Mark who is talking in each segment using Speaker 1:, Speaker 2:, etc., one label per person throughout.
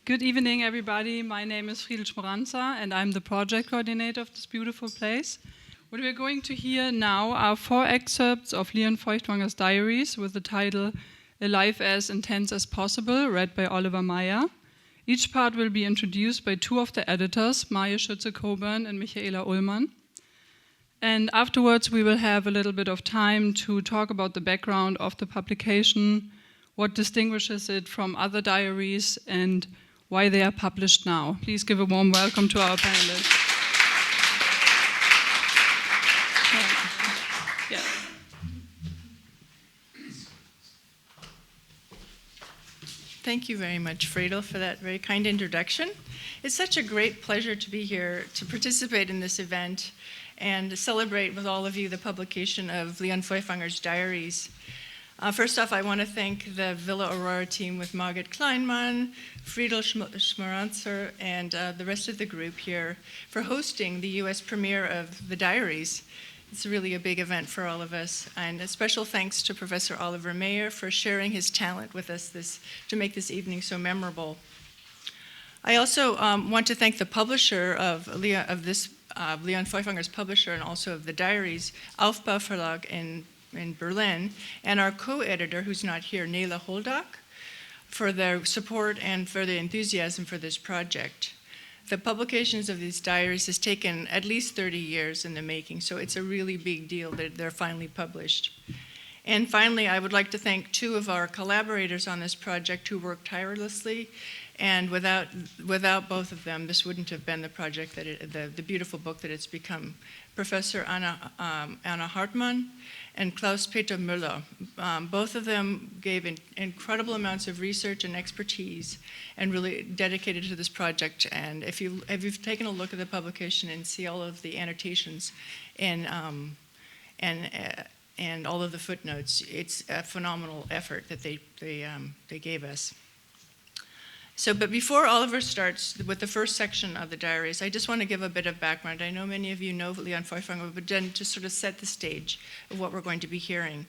Speaker 1: Good evening, everybody. My name is Friedel Schmoranzer, and I'm the project coordinator of this beautiful place. What we're going to hear now are 4 excerpts of Lion Feuchtwanger's diaries with the title A Life as Intense as Possible, read by Oliver Meyer. Each part will be introduced by 2 of the editors, Marje Schuetze-Coburn and Michaela Ullmann. And afterwards, we will have a little bit of time to talk about the background of the publication, what distinguishes it from other diaries, and why they are published now. Please give a warm welcome to our panelists. Yeah.
Speaker 2: Thank you very much, Friedel, for that very kind introduction. It's such a great pleasure to be here to participate in this event and celebrate with all of you the publication of Lion Feuchtwanger's diaries. First off, I want to thank the Villa Aurora team with Marje Kleinman, Friedel Schmoranzer, and the rest of the group here for hosting the US premiere of the diaries. It's really a big event for all of us. And a special thanks to Professor Oliver Meyer for sharing his talent with us to make this evening so memorable. I also want to thank the publisher of Lion Feuchtwanger's publisher and also of the diaries, Aufbau Verlag in Berlin, and our co-editor, who's not here, Nela Holdak, for their support and for the enthusiasm for this project. The publications of these diaries has taken at least 30 years in the making, so it's a really big deal that they're finally published. And finally, I would like to thank 2 of our collaborators on this project who worked tirelessly, and without both of them, this wouldn't have been the project the beautiful book that it's become. Professor Anna Hartmann and Klaus-Peter Müller. Both of them gave incredible amounts of research and expertise and really dedicated to this project. And if you've taken a look at the publication and see all of the annotations and all of the footnotes, it's a phenomenal effort that they gave us. But before Oliver starts with the first section of the diaries, I just want to give a bit of background. I know many of you know Lion Feuchtwanger, but then to sort of set the stage of what we're going to be hearing.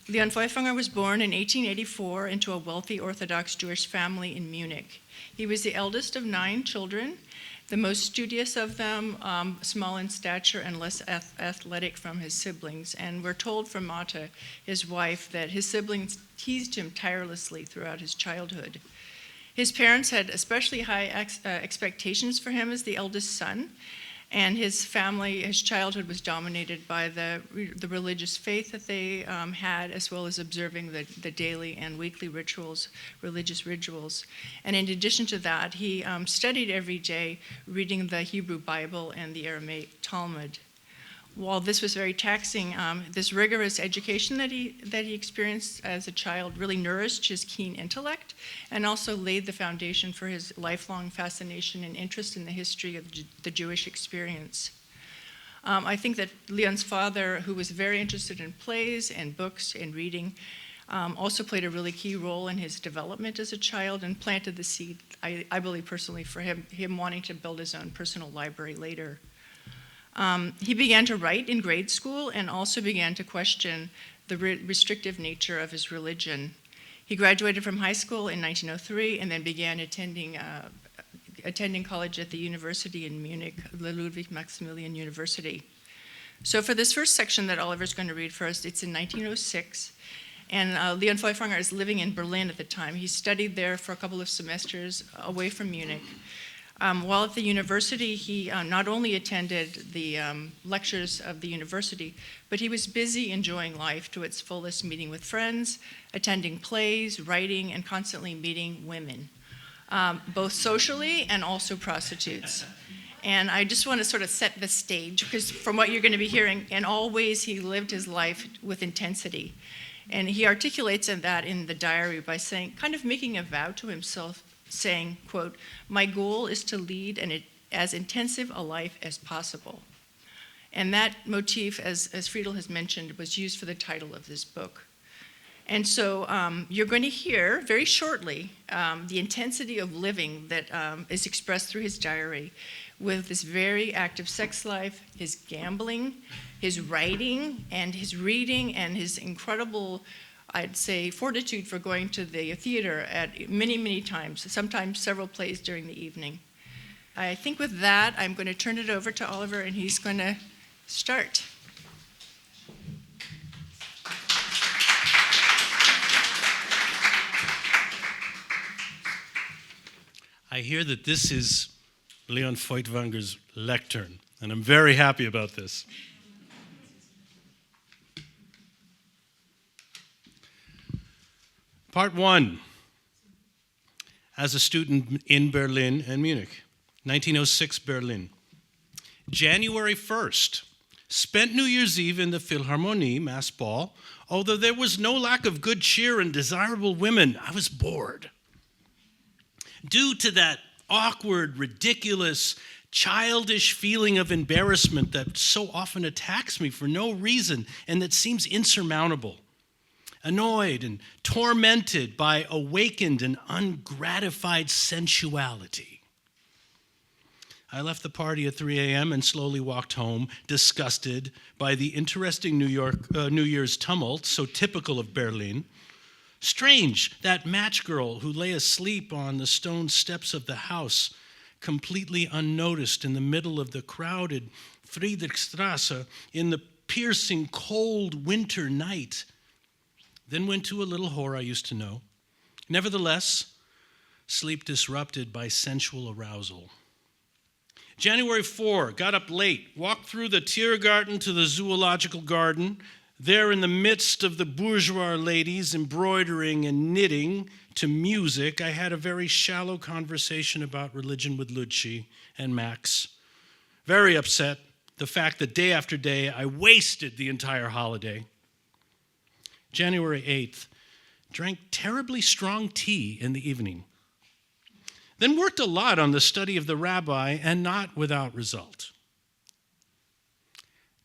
Speaker 2: Lion Feuchtwanger was born in 1884 into a wealthy Orthodox Jewish family in Munich. He was the eldest of 9 children, the most studious of them, small in stature and less athletic from his siblings. And we're told from Marta, his wife, that his siblings teased him tirelessly throughout his childhood. His parents had especially high expectations for him as the eldest son, and his childhood was dominated by the religious faith that they had, as well as observing the daily and weekly religious rituals. And in addition to that, he studied every day, reading the Hebrew Bible and the Aramaic Talmud. While this was very taxing, this rigorous education that he experienced as a child really nourished his keen intellect and also laid the foundation for his lifelong fascination and interest in the history of the Jewish experience. I think that Leon's father, who was very interested in plays and books and reading, also played a really key role in his development as a child and planted the seed, I believe personally, for him wanting to build his own personal library later. He began to write in grade school and also began to question the restrictive nature of his religion. He graduated from high school in 1903 and then began attending college at the university in Munich, the Ludwig Maximilian University. So for this first section that Oliver's going to read first, it's in 1906. And Lion Feuchtwanger is living in Berlin at the time. He studied there for a couple of semesters away from Munich. While at the university, he not only attended the lectures of the university, but he was busy enjoying life to its fullest, meeting with friends, attending plays, writing, and constantly meeting women, both socially and also prostitutes. And I just want to sort of set the stage, because from what you're going to be hearing, in all ways he lived his life with intensity. And he articulates that in the diary by saying, kind of making a vow to himself, saying, quote, "My goal is to lead as intensive a life as possible." And that motif, as Friedel has mentioned, was used for the title of this book. And so you're going to hear very shortly the intensity of living that is expressed through his diary, with this very active sex life, his gambling, his writing, and his reading, and his incredible I'd say, fortitude for going to the theater at many, many times, sometimes several plays during the evening. I think with that, I'm going to turn it over to Oliver, and he's going to start.
Speaker 3: I hear that this is Lion Feuchtwanger's lectern, and I'm very happy about this. Part 1. As a student in Berlin and Munich, 1906 Berlin. January 1st, spent New Year's Eve in the Philharmonie, Mass Ball. Although there was no lack of good cheer and desirable women, I was bored. Due to that awkward, ridiculous, childish feeling of embarrassment that so often attacks me for no reason and that seems insurmountable. Annoyed and tormented by awakened and ungratified sensuality. I left the party at 3 a.m. and slowly walked home, disgusted by the interesting New Year's tumult, so typical of Berlin. Strange, that match girl who lay asleep on the stone steps of the house, completely unnoticed in the middle of the crowded Friedrichstrasse in the piercing cold winter night. Then went to a little whore I used to know. Nevertheless, sleep disrupted by sensual arousal. January 4, got up late, walked through the Tiergarten to the zoological garden. There in the midst of the bourgeois ladies embroidering and knitting to music, I had a very shallow conversation about religion with Lucci and Max. Very upset, the fact that day after day I wasted the entire holiday. January 8th, drank terribly strong tea in the evening. Then worked a lot on the study of the rabbi, and not without result.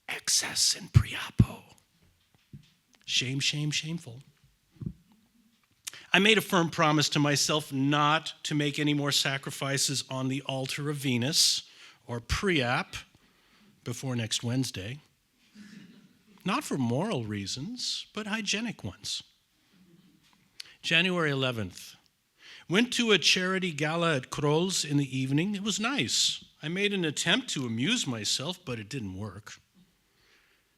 Speaker 3: Excess in Priapo. Shame, shame, shameful. I made a firm promise to myself not to make any more sacrifices on the altar of Venus or Priap before next Wednesday. Not for moral reasons, but hygienic ones. January 11th. Went to a charity gala at Kroll's in the evening. It was nice. I made an attempt to amuse myself, but it didn't work.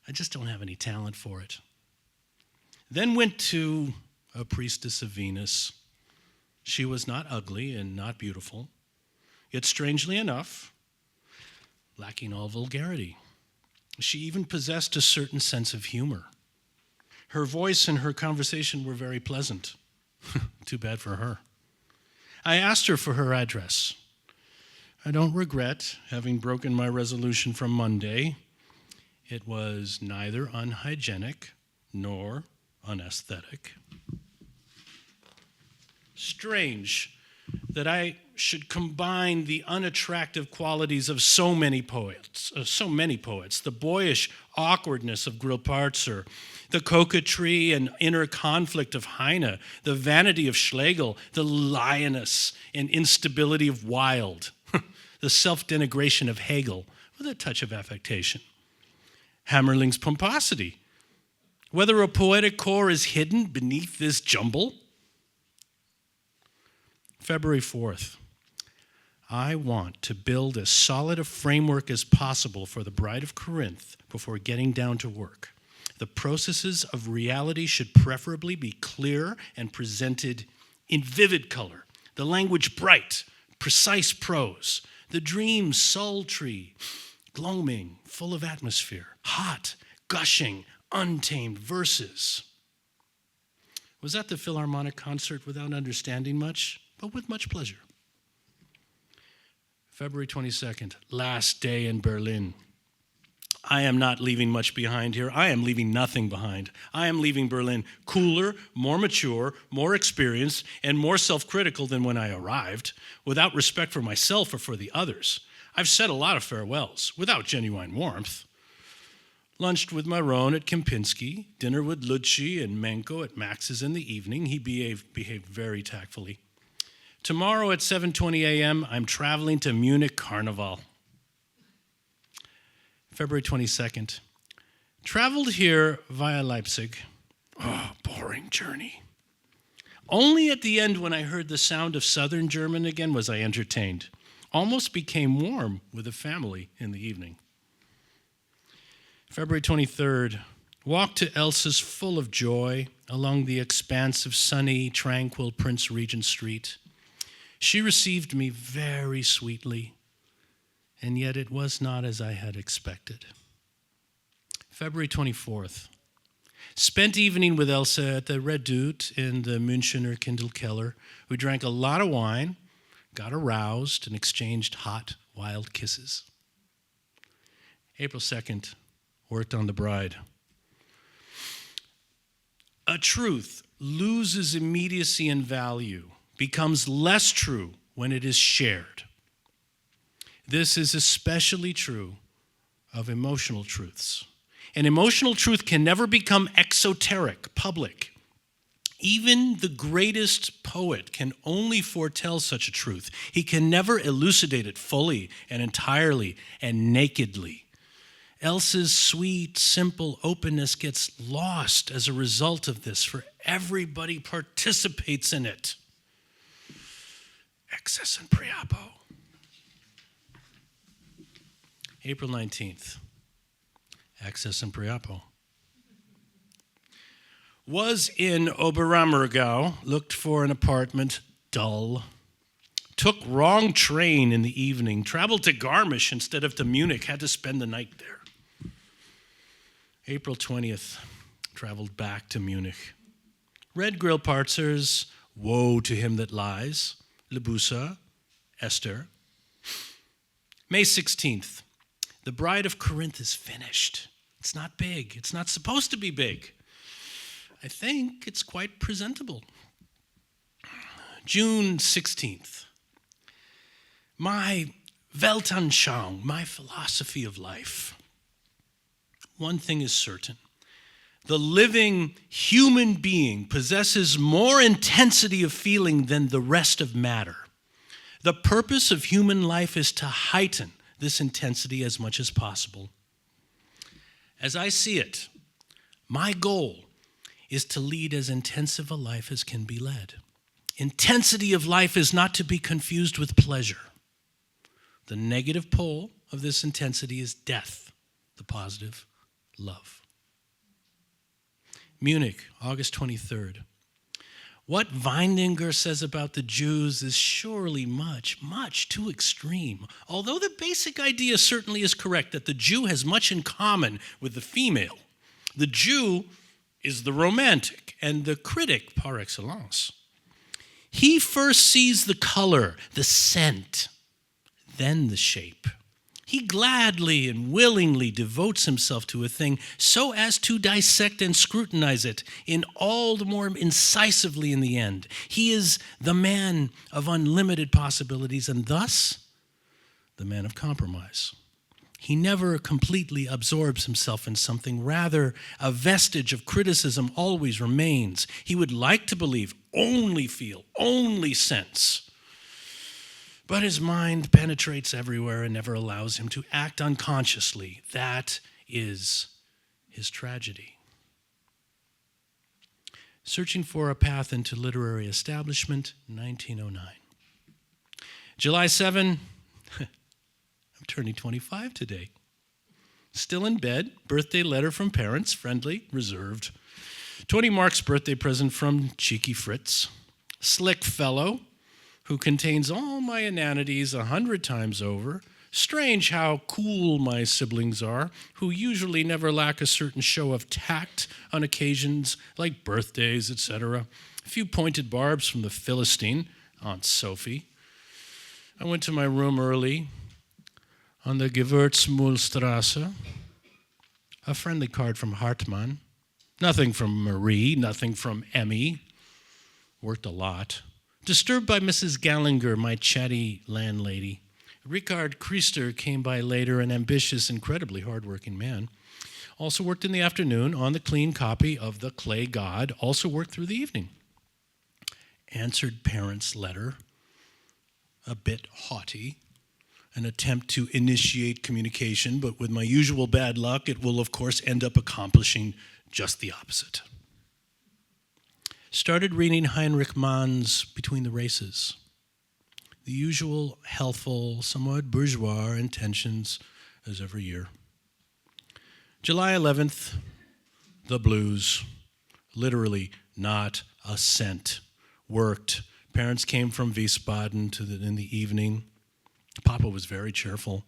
Speaker 3: I just don't have any talent for it. Then went to a priestess of Venus. She was not ugly and not beautiful, yet strangely enough, lacking all vulgarity. She even possessed a certain sense of humor. Her voice and her conversation were very pleasant. Too bad for her. I asked her for her address. I don't regret having broken my resolution from Monday. It was neither unhygienic nor unaesthetic. Strange that I should combine the unattractive qualities of so many poets. The boyish awkwardness of Grillparzer, the coquetry and inner conflict of Heine, the vanity of Schlegel, the lioness and instability of Wilde, the self-denigration of Hegel, with a touch of affectation. Hammerling's pomposity. Whether a poetic core is hidden beneath this jumble. February 4th. I want to build as solid a framework as possible for the Bride of Corinth before getting down to work. The processes of reality should preferably be clear and presented in vivid color. The language bright, precise prose. The dreams sultry, gloaming, full of atmosphere. Hot, gushing, untamed verses. Was at the Philharmonic concert without understanding much, but with much pleasure. February 22nd, last day in Berlin. I am not leaving much behind here. I am leaving nothing behind. I am leaving Berlin cooler, more mature, more experienced, and more self-critical than when I arrived, without respect for myself or for the others. I've said a lot of farewells, without genuine warmth. Lunched with Myron at Kempinski, dinner with Lucci and Menko at Max's in the evening. He behaved very tactfully. Tomorrow at 7:20 a.m., I'm traveling to Munich Carnival. February 22nd. Traveled here via Leipzig. Oh, boring journey. Only at the end, when I heard the sound of Southern German again, was I entertained. Almost became warm with the family in the evening. February 23rd, walked to Elsa's full of joy along the expanse of sunny, tranquil Prince Regent Street. She received me very sweetly, and yet it was not as I had expected. February 24th, spent evening with Elsa at the Redoute in the Münchener Kindelkeller. We drank a lot of wine, got aroused, and exchanged hot, wild kisses. April 2nd, worked on the bride. A truth loses immediacy and value, becomes less true when it is shared. This is especially true of emotional truths. An emotional truth can never become exoteric, public. Even the greatest poet can only foretell such a truth. He can never elucidate it fully and entirely and nakedly. Elsa's sweet, simple openness gets lost as a result of this, for everybody participates in it. Excess and priapo. April 19th. Access and priapo. Was in Oberammergau, looked for an apartment, dull. Took wrong train in the evening, traveled to Garmisch instead of to Munich, had to spend the night there. April 20th, traveled back to Munich. Read Grillparzer's Woe to Him That Lies, Lebusa, Esther. May 16th, The Bride of Corinth is finished. It's not big. It's not supposed to be big. I think it's quite presentable. June 16th, my Weltanschauung, my philosophy of life. One thing is certain. The living human being possesses more intensity of feeling than the rest of matter. The purpose of human life is to heighten this intensity as much as possible. As I see it, my goal is to lead as intensive a life as can be led. Intensity of life is not to be confused with pleasure. The negative pole of this intensity is death, the positive, love. Munich, August 23rd. What Weininger says about the Jews is surely much, much too extreme. Although the basic idea certainly is correct that the Jew has much in common with the female. The Jew is the romantic and the critic par excellence. He first sees the color, the scent, then the shape. He gladly and willingly devotes himself to a thing so as to dissect and scrutinize it in all the more incisively in the end. He is the man of unlimited possibilities and thus the man of compromise. He never completely absorbs himself in something. Rather, a vestige of criticism always remains. He would like to believe, only feel, only sense. But his mind penetrates everywhere and never allows him to act unconsciously. That is his tragedy. Searching for a path into literary establishment, 1909. July 7, I'm turning 25 today. Still in bed, birthday letter from parents, friendly, reserved. 20 marks birthday present from cheeky Fritz. Slick fellow, who contains all my inanities 100 times over. Strange how cool my siblings are, who usually never lack a certain show of tact on occasions like birthdays, etc. A few pointed barbs from the Philistine, Aunt Sophie. I went to my room early on the Gewürzmühlstrasse. A friendly card from Hartmann. Nothing from Marie, nothing from Emmy. Worked a lot. Disturbed by Mrs. Gallinger, my chatty landlady. Richard Kriester came by later, an ambitious, incredibly hardworking man. Also worked in the afternoon on the clean copy of The Clay God. Also worked through the evening. Answered parents' letter, a bit haughty. An attempt to initiate communication, but with my usual bad luck, it will, of course, end up accomplishing just the opposite. Started reading Heinrich Mann's Between the Races. The usual healthful, somewhat bourgeois intentions as every year. July 11th, the blues. Literally not a cent. Worked. Parents came from Wiesbaden in the evening. Papa was very cheerful.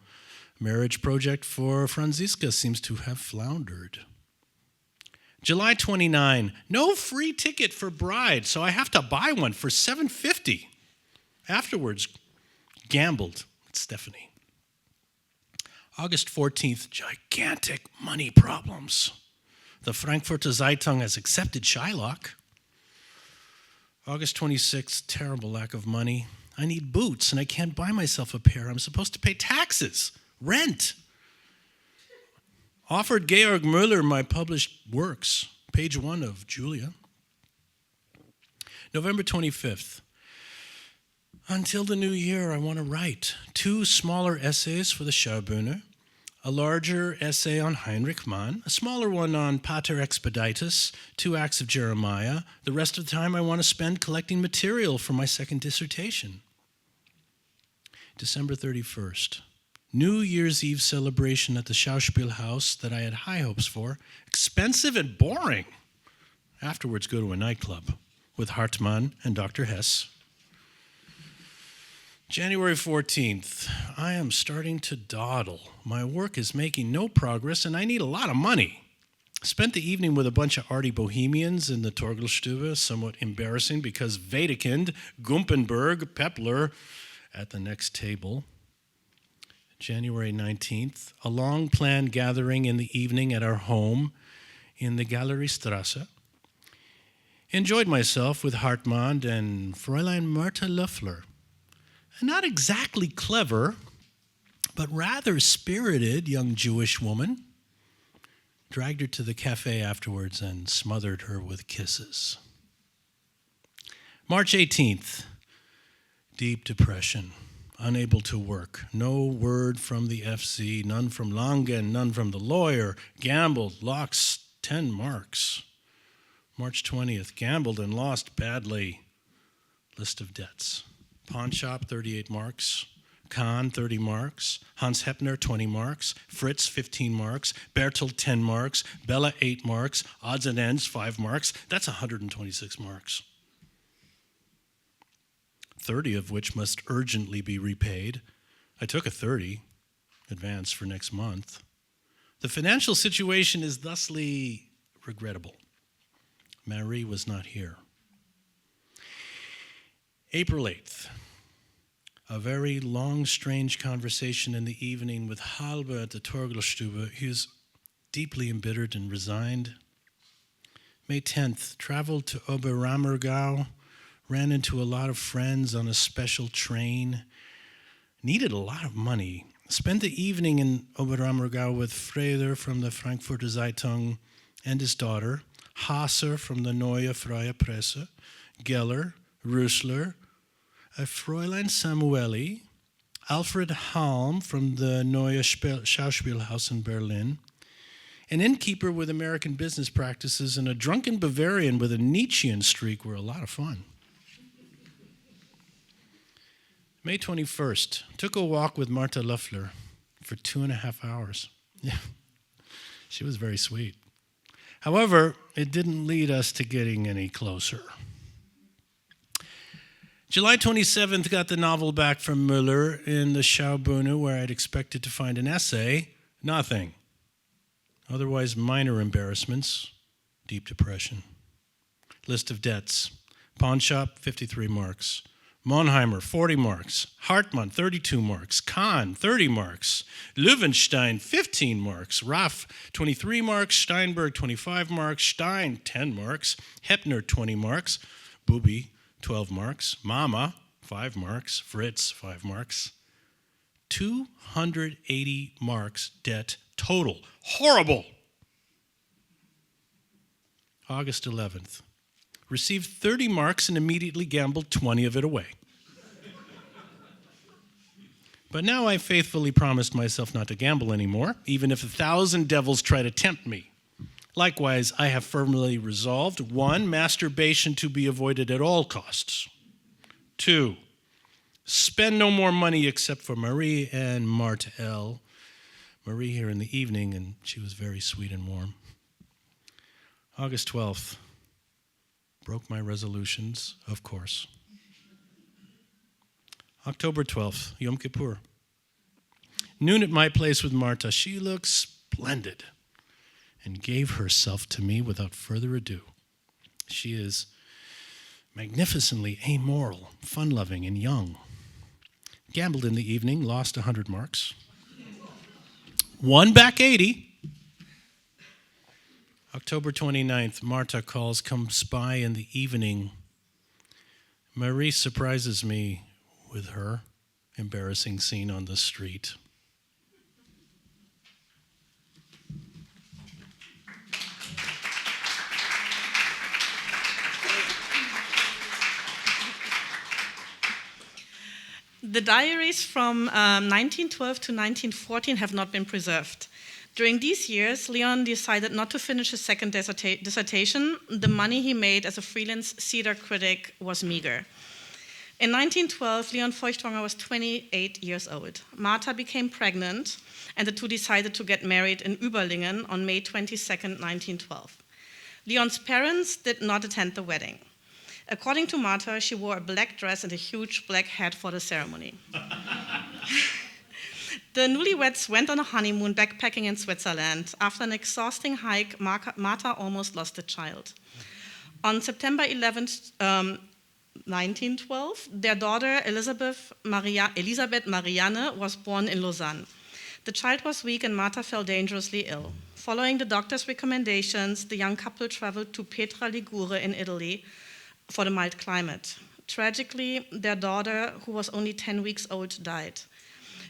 Speaker 3: Marriage project for Franziska seems to have floundered. July 29, no free ticket for bride, so I have to buy one for $7.50. Afterwards, gambled with Stephanie. August 14th, gigantic money problems. The Frankfurter Zeitung has accepted Shylock. August 26th, terrible lack of money. I need boots, and I can't buy myself a pair. I'm supposed to pay taxes, rent. Offered Georg Müller my published works, page 1 of Julia. November 25th. Until the new year, I want to write 2 smaller essays for the Schaubühne, a larger essay on Heinrich Mann, a smaller one on Pater Expeditus, 2 acts of Jeremiah. The rest of the time I want to spend collecting material for my second dissertation. December 31st. New Year's Eve celebration at the Schauspielhaus that I had high hopes for. Expensive and boring. Afterwards, go to a nightclub with Hartmann and Dr. Hess. January 14th, I am starting to dawdle. My work is making no progress, and I need a lot of money. Spent the evening with a bunch of arty bohemians in the Torgelstube, somewhat embarrassing because Wedekind, Gumpenberg, Pepler at the next table. January 19th, a long-planned gathering in the evening at our home in the Galeriestrasse. Enjoyed myself with Hartmann and Fräulein Marta Löffler. A not exactly clever, but rather spirited young Jewish woman. Dragged her to the cafe afterwards and smothered her with kisses. March 18th, deep depression. Unable to work. No word from the FC, none from Langen, none from the lawyer. Gambled, lost 10 marks. March 20th, gambled and lost badly. List of debts. Pawn shop, 38 marks. Kahn, 30 marks. Hans Heppner, 20 marks. Fritz, 15 marks. Bertolt, 10 marks. Bella, 8 marks. Odds and ends, 5 marks. That's 126 marks. 30 of which must urgently be repaid. I took a 30 advance for next month. The financial situation is thusly regrettable. Marie was not here. April 8th. A very long, strange conversation in the evening with Halbe at the Torgelstube. He is deeply embittered and resigned. May 10th. Traveled to Oberammergau. Ran into a lot of friends on a special train. Needed a lot of money. Spent the evening in Oberammergau with Freder from the Frankfurter Zeitung and his daughter, Hasser from the Neue Freie Presse, Geller, Rüssler, a Fräulein Samueli, Alfred Halm from the Neue Schauspielhaus in Berlin, an innkeeper with American business practices, and a drunken Bavarian with a Nietzschean streak were a lot of fun. May 21st, took a walk with Marta Löffler for 2.5 hours. Yeah, she was very sweet. However, it didn't lead us to getting any closer. July 27th, got the novel back from Müller in the Schaubühne, where I'd expected to find an essay. Nothing. Otherwise, minor embarrassments, deep depression. List of debts. Pawn shop, 53 marks. Monheimer, 40 marks. Hartmann, 32 marks. Kahn, 30 marks. Löwenstein, 15 marks. Raff, 23 marks. Steinberg, 25 marks. Stein, 10 marks. Heppner, 20 marks. Bubi, 12 marks. Mama, 5 marks. Fritz, 5 marks. 280 marks debt total. Horrible. August 11th. Received 30 marks and immediately gambled 20 of it away. But now I faithfully promised myself not to gamble anymore, even if 1,000 devils try to tempt me. Likewise, I have firmly resolved, 1, masturbation to be avoided at all costs. 2, spend no more money except for Marie and Marta L. Marie here in the evening, and she was very sweet and warm. August 12th, broke my resolutions, of course. October 12th, Yom Kippur. Noon at my place with Marta. She looks splendid and gave herself to me without further ado. She is magnificently amoral, fun-loving, and young. Gambled in the evening, lost 100 marks. Won back 80. October 29th, Marta calls, comes by in the evening. Marie surprises me with her embarrassing scene on the street.
Speaker 4: The diaries from 1912 to 1914 have not been preserved. During these years, Leon decided not to finish his second dissertation. The money he made as a freelance theater critic was meager. In 1912, Lion Feuchtwanger was 28 years old. Marta became pregnant, and the two decided to get married in Überlingen on May 22nd, 1912. Leon's parents did not attend the wedding. According to Marta, she wore a black dress and a huge black hat for the ceremony. The newlyweds went on a honeymoon backpacking in Switzerland. After an exhausting hike, Marta almost lost a child. On September 11th, 1912, their daughter Elisabeth Marianne was born in Lausanne. The child was weak and Marta fell dangerously ill. Following the doctor's recommendations, the young couple traveled to Petra Ligure in Italy for the mild climate. Tragically, their daughter, who was only 10 weeks old, died.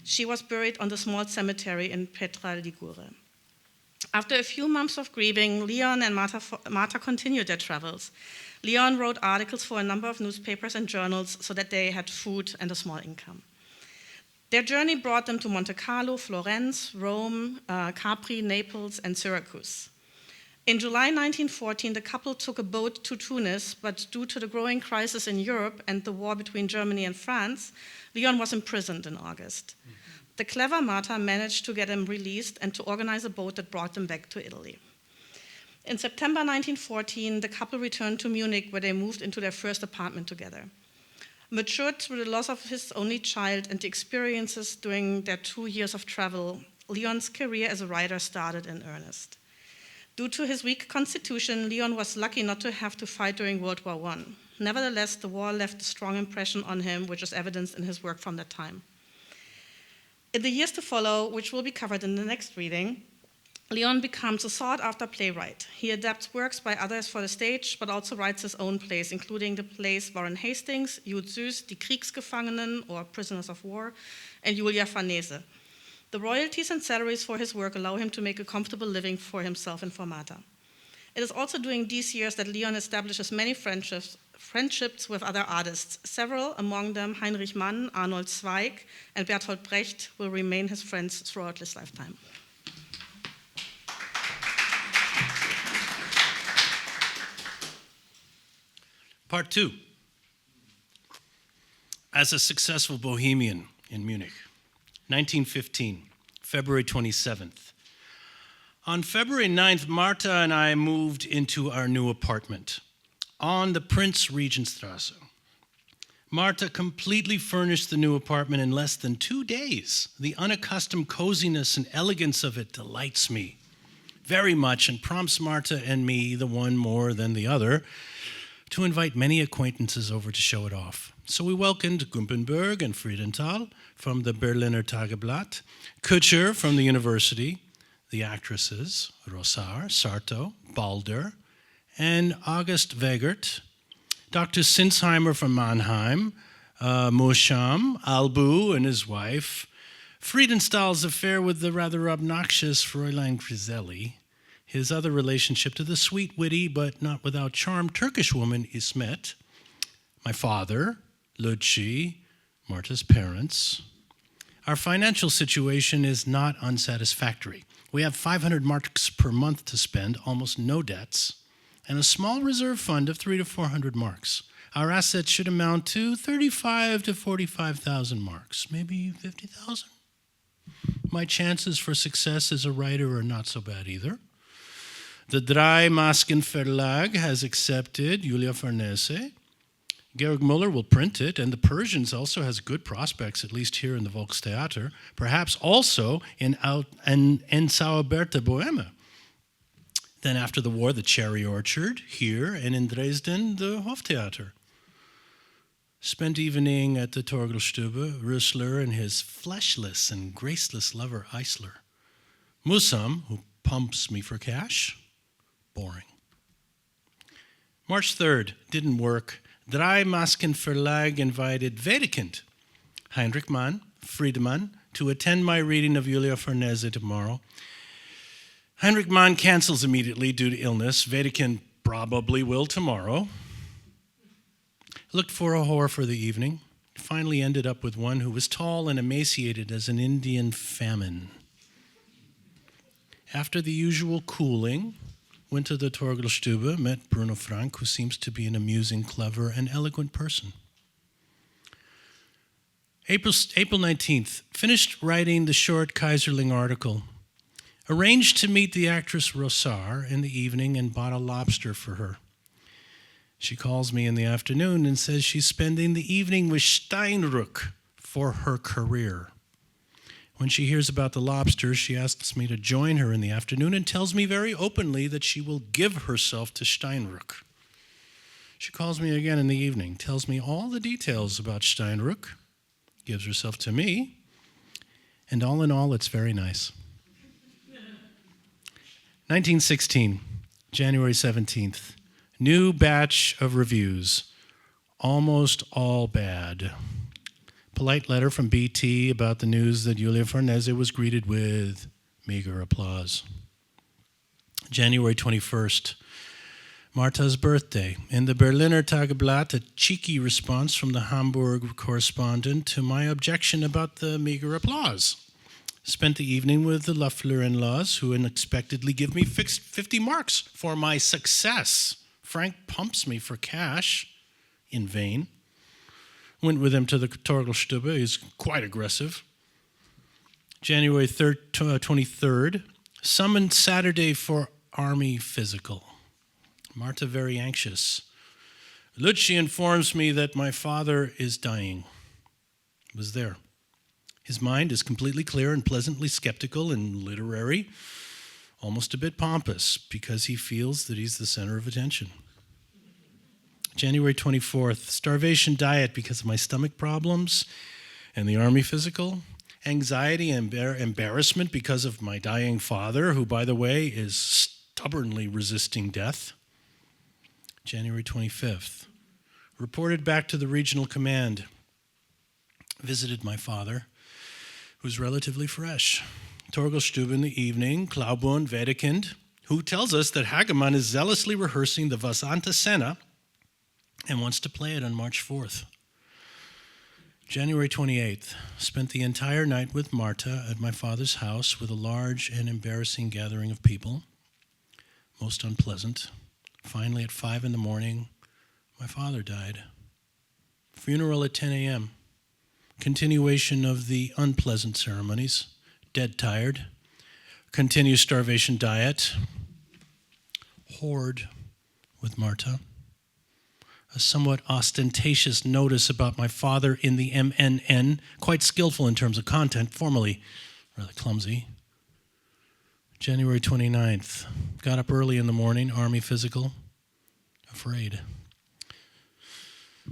Speaker 4: She was buried on the small cemetery in Petra Ligure. After a few months of grieving, Leon and Marta continued their travels. Leon wrote articles for a number of newspapers and journals so that they had food and a small income. Their journey brought them to Monte Carlo, Florence, Rome, Capri, Naples, and Syracuse. In July 1914, the couple took a boat to Tunis, but due to the growing crisis in Europe and the war between Germany and France, Leon was imprisoned in August. The clever Marta managed to get him released and to organize a boat that brought them back to Italy. In September 1914, the couple returned to Munich, where they moved into their first apartment together. Matured through the loss of his only child and the experiences during their 2 years of travel, Leon's career as a writer started in earnest. Due to his weak constitution, Leon was lucky not to have to fight during World War I. Nevertheless, the war left a strong impression on him, which is evidenced in his work from that time. In the years to follow, which will be covered in the next reading, Leon becomes a sought-after playwright. He adapts works by others for the stage, but also writes his own plays, including the plays Warren Hastings, Jud Süß, Die Kriegsgefangenen, or Prisoners of War, and Julia Farnese. The royalties and salaries for his work allow him to make a comfortable living for himself and for Marta. It is also during these years that Leon establishes many friendships with other artists. Several, among them Heinrich Mann, Arnold Zweig, and Bertolt Brecht, will remain his friends throughout his lifetime.
Speaker 3: Part 2. As a successful bohemian in Munich, 1915, February 27th. On February 9th, Marta and I moved into our new apartment on the Prinz-Regentstrasse. Marta completely furnished the new apartment in less than 2 days. The unaccustomed coziness and elegance of it delights me very much and prompts Marta and me, the one more than the other, to invite many acquaintances over to show it off. So we welcomed Gumpenberg and Friedenthal from the Berliner Tageblatt, Kutscher from the university, the actresses, Rosar, Sarto, Balder, and August Wegert, Dr. Sinsheimer from Mannheim, Mosham, Albu and his wife, Friedensthal's affair with the rather obnoxious Fräulein Griselli, his other relationship to the sweet, witty, but not without charm Turkish woman Ismet, my father, Lützi, Marta's parents. Our financial situation is not unsatisfactory. We have 500 marks per month to spend, almost no debts, and a small reserve fund of 300 to 400 marks. Our assets should amount to 35 to 45,000 marks, maybe 50,000. My chances for success as a writer are not so bad either. The Drei Masken Verlag has accepted Julia Farnese. Georg Müller will print it, and the Persians also has good prospects, at least here in the Volkstheater, perhaps also in Sauerberta Boheme. Then after the war, the Cherry Orchard, here, and in Dresden, the Hoftheater. Spent evening at the Torgelstube, Rösler and his fleshless and graceless lover Eisler. Musam, who pumps me for cash, boring. March 3rd, didn't work. Drei Masken Verlag invited Wedekind, Heinrich Mann, Friedemann, to attend my reading of Julia Farnese tomorrow. Heinrich Mann cancels immediately due to illness. Wedekind probably will tomorrow. Looked for a whore for the evening. Finally ended up with one who was tall and emaciated as an Indian famine. After the usual cooling, went to the Torgelstube, met Bruno Frank, who seems to be an amusing, clever, and eloquent person. April 19th, finished writing the short Kaiserling article. Arranged to meet the actress Rosar in the evening and bought a lobster for her. She calls me in the afternoon and says she's spending the evening with Steinruck for her career. When she hears about the lobster, she asks me to join her in the afternoon and tells me very openly that she will give herself to Steinruck. She calls me again in the evening, tells me all the details about Steinruck, gives herself to me, and all in all, it's very nice. 1916, January 17th. New batch of reviews, almost all bad. Polite letter from BT about the news that Julia Farnese was greeted with meager applause. January 21st, Marta's birthday. In the Berliner Tageblatt, a cheeky response from the Hamburg correspondent to my objection about the meager applause. Spent the evening with the Loeffler-in-laws, who unexpectedly give me 50 marks for my success. Frank pumps me for cash, in vain. Went with him to the Torgelstube. He's quite aggressive. January 23rd, summoned Saturday for Army physical. Marta very anxious. Lucci informs me that my father is dying. Was there. His mind is completely clear and pleasantly skeptical and literary, almost a bit pompous, because he feels that he's the center of attention. January 24th, starvation diet because of my stomach problems and the Army physical. Anxiety and embarrassment because of my dying father, who, by the way, is stubbornly resisting death. January 25th, reported back to the regional command. Visited my father, who's relatively fresh. Torgelstube in the evening, Clauborn, Wedekind, who tells us that Hagemann is zealously rehearsing the Vasanta Senna and wants to play it on March 4th. January 28th, spent the entire night with Marta at my father's house with a large and embarrassing gathering of people. Most unpleasant. Finally, at 5 in the morning, my father died. Funeral at 10 a.m. Continuation of the unpleasant ceremonies. Dead tired. Continue starvation diet. Hoard with Marta. A somewhat ostentatious notice about my father in the MNN, quite skillful in terms of content, formally rather clumsy. January 29th, got up early in the morning, Army physical, afraid.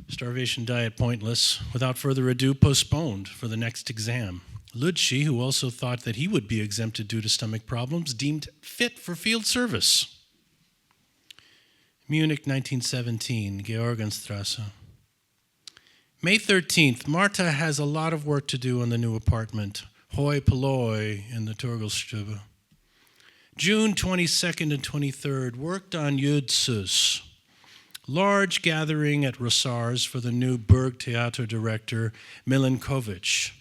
Speaker 3: Starvation diet pointless, without further ado postponed for the next exam. Lucci, who also thought that he would be exempted due to stomach problems, deemed fit for field service. Munich, 1917, Georgenstrasse. May 13th, Marta has a lot of work to do on the new apartment, hoi polloi in the Torgelstube. June 22nd and 23rd, worked on Judsus. Large gathering at Rosar's for the new Burg Theater director, Milankovic,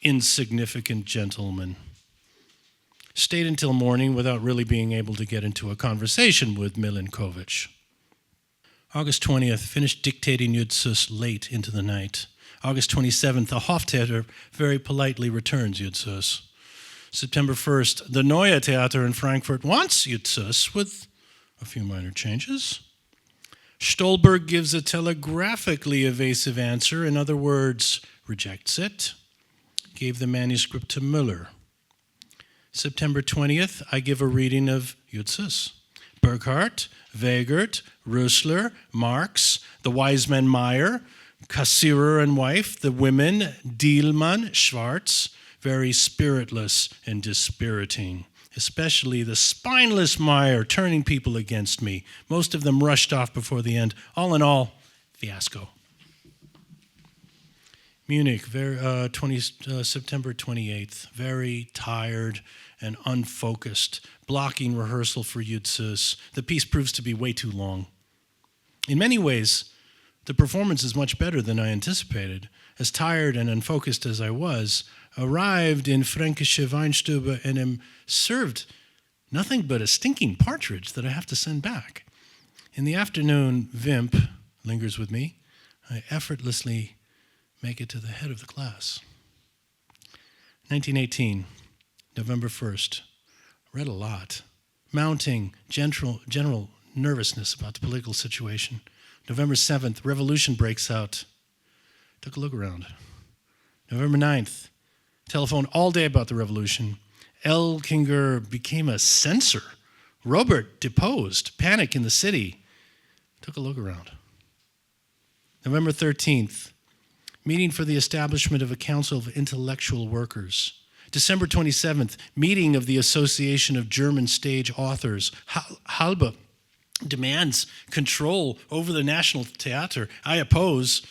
Speaker 3: insignificant gentleman. Stayed until morning without really being able to get into a conversation with Milinkovic. August 20th, finished dictating Jutsus late into the night. August 27th, the Hoftheater very politely returns Jutsus. September 1st, the Neue Theater in Frankfurt wants Jutsus with a few minor changes. Stolberg gives a telegraphically evasive answer, in other words, rejects it. Gave the manuscript to Müller. September 20th, I give a reading of Jutsus. Burckhardt, Wegert, Rösler, Marx, the wise man Meyer, Kassierer and wife, the women, Dielmann, Schwartz, very spiritless and dispiriting, especially the spineless Meyer turning people against me. Most of them rushed off before the end. All in all, fiasco. Munich, September 28th, very tired and unfocused, blocking rehearsal for Jutsus. The piece proves to be way too long. In many ways, the performance is much better than I anticipated. As tired and unfocused as I was, arrived in Fränkische Weinstube and am served nothing but a stinking partridge that I have to send back. In the afternoon, Wimp lingers with me. I effortlessly make it to the head of the class. 1918, November 1st. Read a lot. Mounting general nervousness about the political situation. November 7th, revolution breaks out. Took a look around. November 9th, telephoned all day about the revolution. Elkinger became a censor. Robert deposed. Panic in the city. Took a look around. November 13th, meeting for the establishment of a council of intellectual workers. December 27th, meeting of the Association of German Stage Authors. Halbe demands control over the National Theater. I oppose,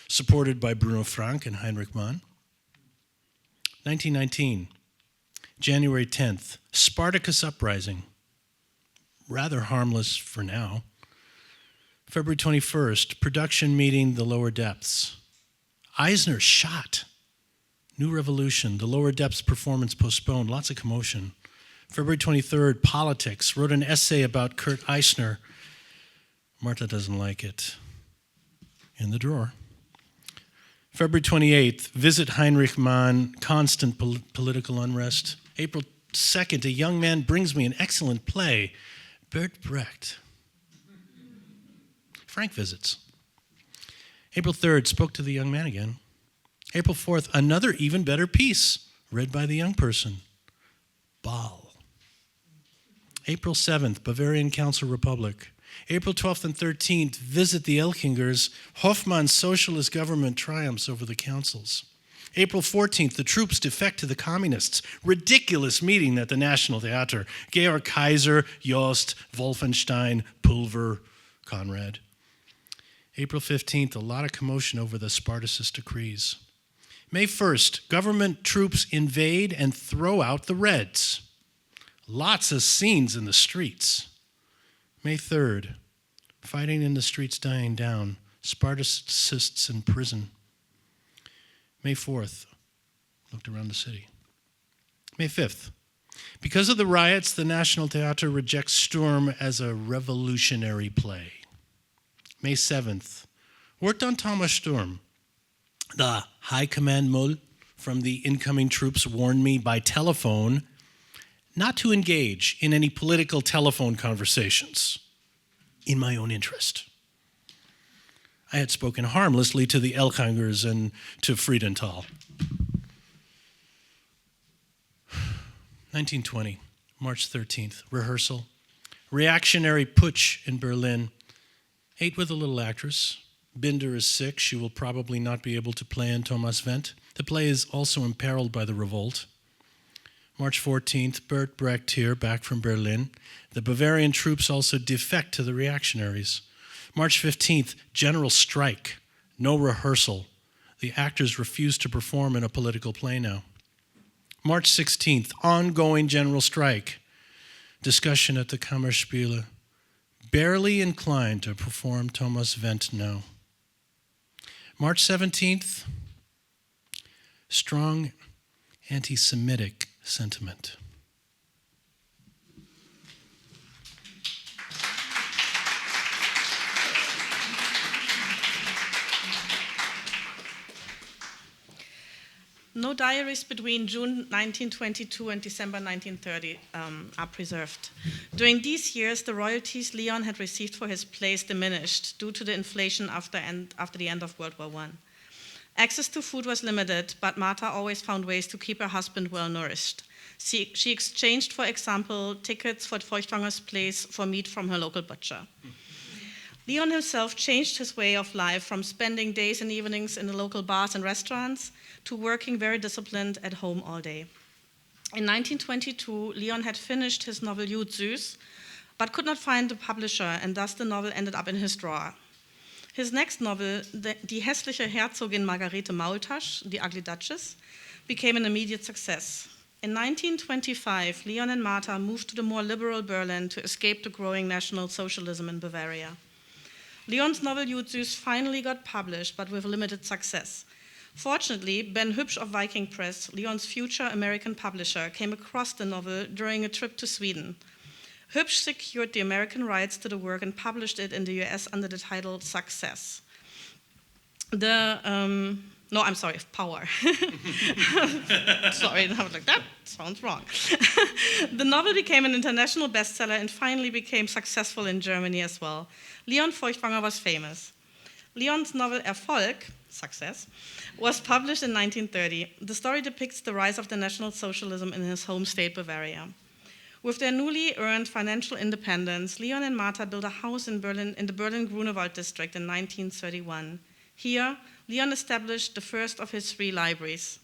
Speaker 3: supported by Bruno Frank and Heinrich Mann. 1919, January 10th, Spartacus Uprising. Rather harmless for now. February 21st, production meeting The Lower Depths. Eisner shot. New Revolution, The Lower Depths performance postponed, lots of commotion. February 23rd, Politics, wrote an essay about Kurt Eisner. Marta doesn't like it. In the drawer. February 28th, visit Heinrich Mann, constant political unrest. April 2nd, a young man brings me an excellent play, Bert Brecht. Frank visits. April 3rd, spoke to the young man again. April 4th, another even better piece, read by the young person, Ball. April 7th, Bavarian Council Republic. April 12th and 13th, visit the Elkingers. Hoffmann's socialist government triumphs over the councils. April 14th, the troops defect to the communists. Ridiculous meeting at the National Theater. Georg Kaiser, Jost, Wolfenstein, Pulver, Conrad. April 15th, a lot of commotion over the Spartacist decrees. May 1st, government troops invade and throw out the Reds. Lots of scenes in the streets. May 3rd, fighting in the streets dying down, Spartacists in prison. May 4th, looked around the city. May 5th, because of the riots, the National Theater rejects Sturm as a revolutionary play. May 7th, worked on Thomas Sturm. The High Command Mull from the incoming troops warned me by telephone not to engage in any political telephone conversations in my own interest. I had spoken harmlessly to the Elkhangers and to Friedenthal. 1920, March 13th, rehearsal. Reactionary putsch in Berlin. Ate with a little actress. Binder is sick. She will probably not be able to play in Thomas Wendt. The play is also imperiled by the revolt. March 14th, Bert Brecht here, back from Berlin. The Bavarian troops also defect to the reactionaries. March 15th, general strike. No rehearsal. The actors refuse to perform in a political play now. March 16th, ongoing general strike. Discussion at the Kammerspiele. Barely inclined to perform Thomas Wendt now. March 17th, strong anti-Semitic sentiment.
Speaker 4: No diaries between June 1922 and December 1930 are preserved. During these years, the royalties Leon had received for his plays diminished due to the inflation after the end of World War I. Access to food was limited, but Marta always found ways to keep her husband well nourished. She exchanged, for example, tickets for Feuchtwanger's plays for meat from her local butcher. Leon himself changed his way of life from spending days and evenings in the local bars and restaurants to working very disciplined at home all day. In 1922, Leon had finished his novel Süß, but could not find a publisher, and thus the novel ended up in his drawer. His next novel, Die hässliche Herzogin Margarete Maultasch, The Ugly Duchess, became an immediate success. In 1925, Leon and Marta moved to the more liberal Berlin to escape the growing National Socialism in Bavaria. Leon's novel Süß finally got published, but with limited success. Fortunately, Ben Hübsch of Viking Press, Leon's future American publisher, came across the novel during a trip to Sweden. Hübsch secured the American rights to the work and published it in the US under the title Success. Power. Sorry, I was like, that sounds wrong. The novel became an international bestseller and finally became successful in Germany as well. Lion Feuchtwanger was famous. Leon's novel Erfolg, Success, was published in 1930. The story depicts the rise of the National Socialism in his home state, Bavaria. With their newly earned financial independence, Leon and Marta built a house in Berlin, in the Berlin-Grunewald district in 1931. Here, Leon established the first of his 3 libraries.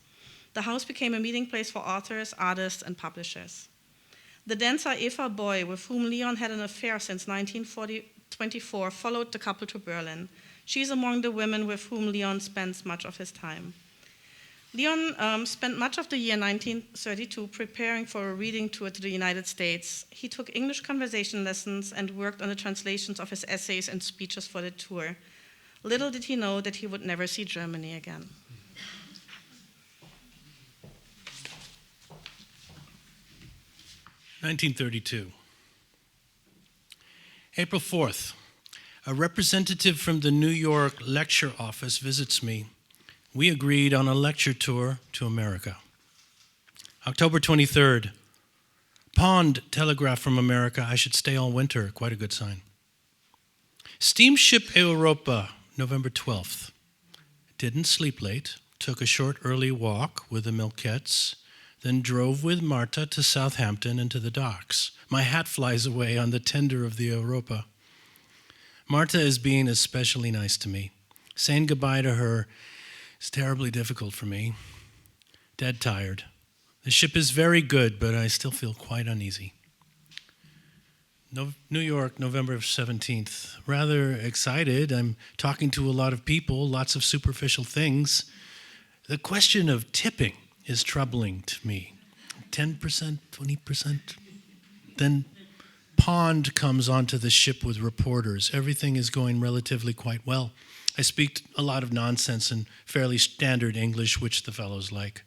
Speaker 4: The house became a meeting place for authors, artists, and publishers. The dancer Eva Boy, with whom Leon had an affair since 1924, followed the couple to Berlin. She's among the women with whom Leon spends much of his time. Leon spent much of the year 1932 preparing for a reading tour to the United States. He took English conversation lessons and worked on the translations of his essays and speeches for the tour. Little did he know that he would never see Germany again.
Speaker 3: (1932) April 4th. A representative from the New York lecture office visits me. We agreed on a lecture tour to America. October 23rd. Pond telegraph from America I should stay all winter. Quite a good sign. Steamship Europa, November 12th. Didn't sleep late. Took a short early walk with the Milquets, then drove with Marta to Southampton and to the docks. My hat flies away on the tender of the Europa. Marta is being especially nice to me. Saying goodbye to her is terribly difficult for me. Dead tired. The ship is very good, but I still feel quite uneasy. New York, November 17th. Rather excited. I'm talking to a lot of people, lots of superficial things. The question of tipping is troubling to me. 10%, 20%. Then Pond comes onto the ship with reporters. Everything is going relatively quite well. I speak a lot of nonsense and fairly standard English, which the fellows like.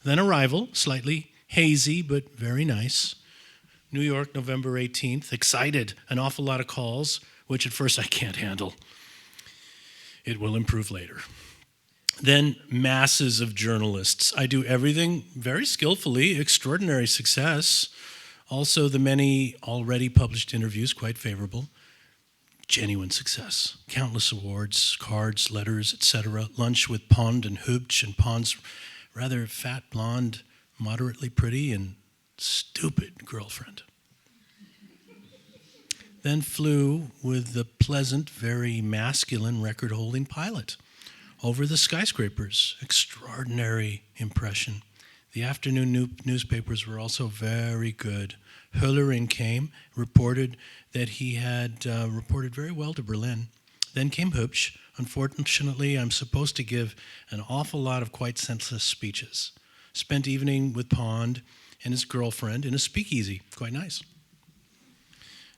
Speaker 3: Then arrival, slightly hazy, but very nice. New York, November 18th. Excited, an awful lot of calls, which at first I can't handle. It will improve later. Then masses of journalists. I do everything very skillfully, extraordinary success. Also the many already published interviews, quite favorable. Genuine success. Countless awards, cards, letters, etc. Lunch with Pond and Hübsch, and Pond's rather fat, blonde, moderately pretty, and stupid girlfriend. Then flew with the pleasant, very masculine record-holding pilot over the skyscrapers. Extraordinary impression. The afternoon newspapers were also very good. Höllerin came, reported that he had reported very well to Berlin. Then came Hübsch. Unfortunately, I'm supposed to give an awful lot of quite senseless speeches. Spent evening with Pond and his girlfriend in a speakeasy. Quite nice.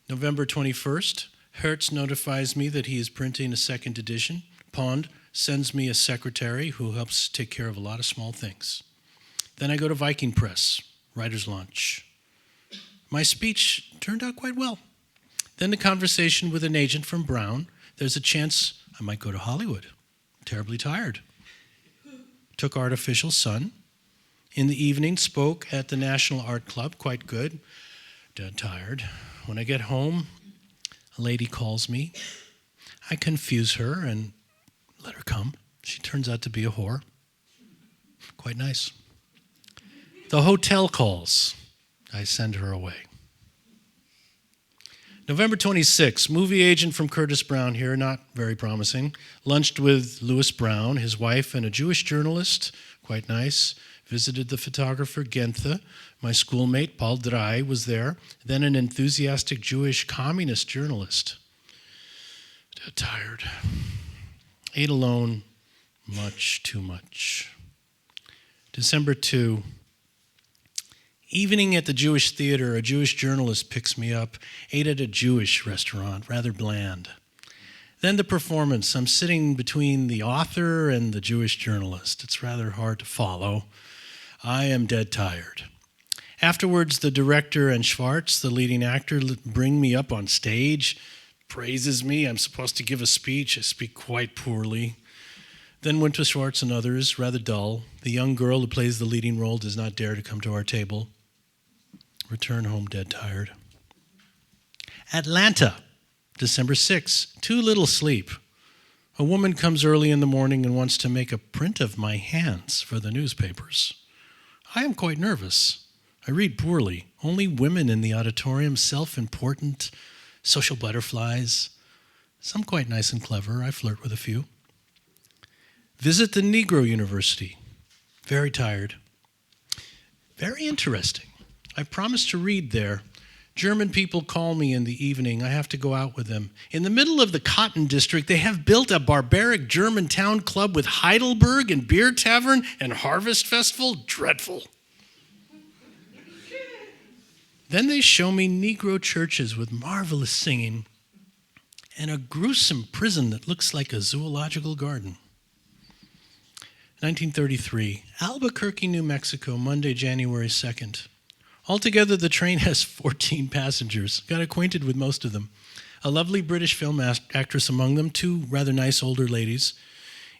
Speaker 3: November 21st, Hertz notifies me that he is printing a second edition. Pond sends me a secretary who helps take care of a lot of small things. Then I go to Viking Press, writer's lunch. My speech turned out quite well. Then the conversation with an agent from Brown. There's a chance I might go to Hollywood. Terribly tired. Took artificial sun. In the evening, spoke at the National Art Club, quite good. Dead tired. When I get home, a lady calls me. I confuse her and let her come. She turns out to be a whore. Quite nice. The hotel calls. I send her away. November 26, movie agent from Curtis Brown here, not very promising. Lunched with Louis Brown, his wife, and a Jewish journalist, quite nice. Visited the photographer Genthe. My schoolmate, Paul Drey, was there. Then an enthusiastic Jewish communist journalist. Dead tired. Ate alone, much too much. December 2, evening at the Jewish Theater, a Jewish journalist picks me up. Ate at a Jewish restaurant, rather bland. Then the performance. I'm sitting between the author and the Jewish journalist. It's rather hard to follow. I am dead tired. Afterwards, the director and Schwartz, the leading actor, bring me up on stage, praises me. I'm supposed to give a speech. I speak quite poorly. Then went to Schwartz and others, rather dull. The young girl who plays the leading role does not dare to come to our table. Return home dead tired. Atlanta, December 6, too little sleep. A woman comes early in the morning and wants to make a print of my hands for the newspapers. I am quite nervous. I read poorly. Only women in the auditorium, self-important, social butterflies. Some quite nice and clever. I flirt with a few. Visit the Negro University. Very tired. Very interesting. I promised to read there. German people call me in the evening. I have to go out with them. In the middle of the Cotton District, they have built a barbaric German town club with Heidelberg and beer tavern and harvest festival. Dreadful. Then they show me Negro churches with marvelous singing and a gruesome prison that looks like a zoological garden. 1933, Albuquerque, New Mexico, Monday, January 2nd. Altogether, the train has 14 passengers. Got acquainted with most of them. A lovely British film actress among them, two rather nice older ladies.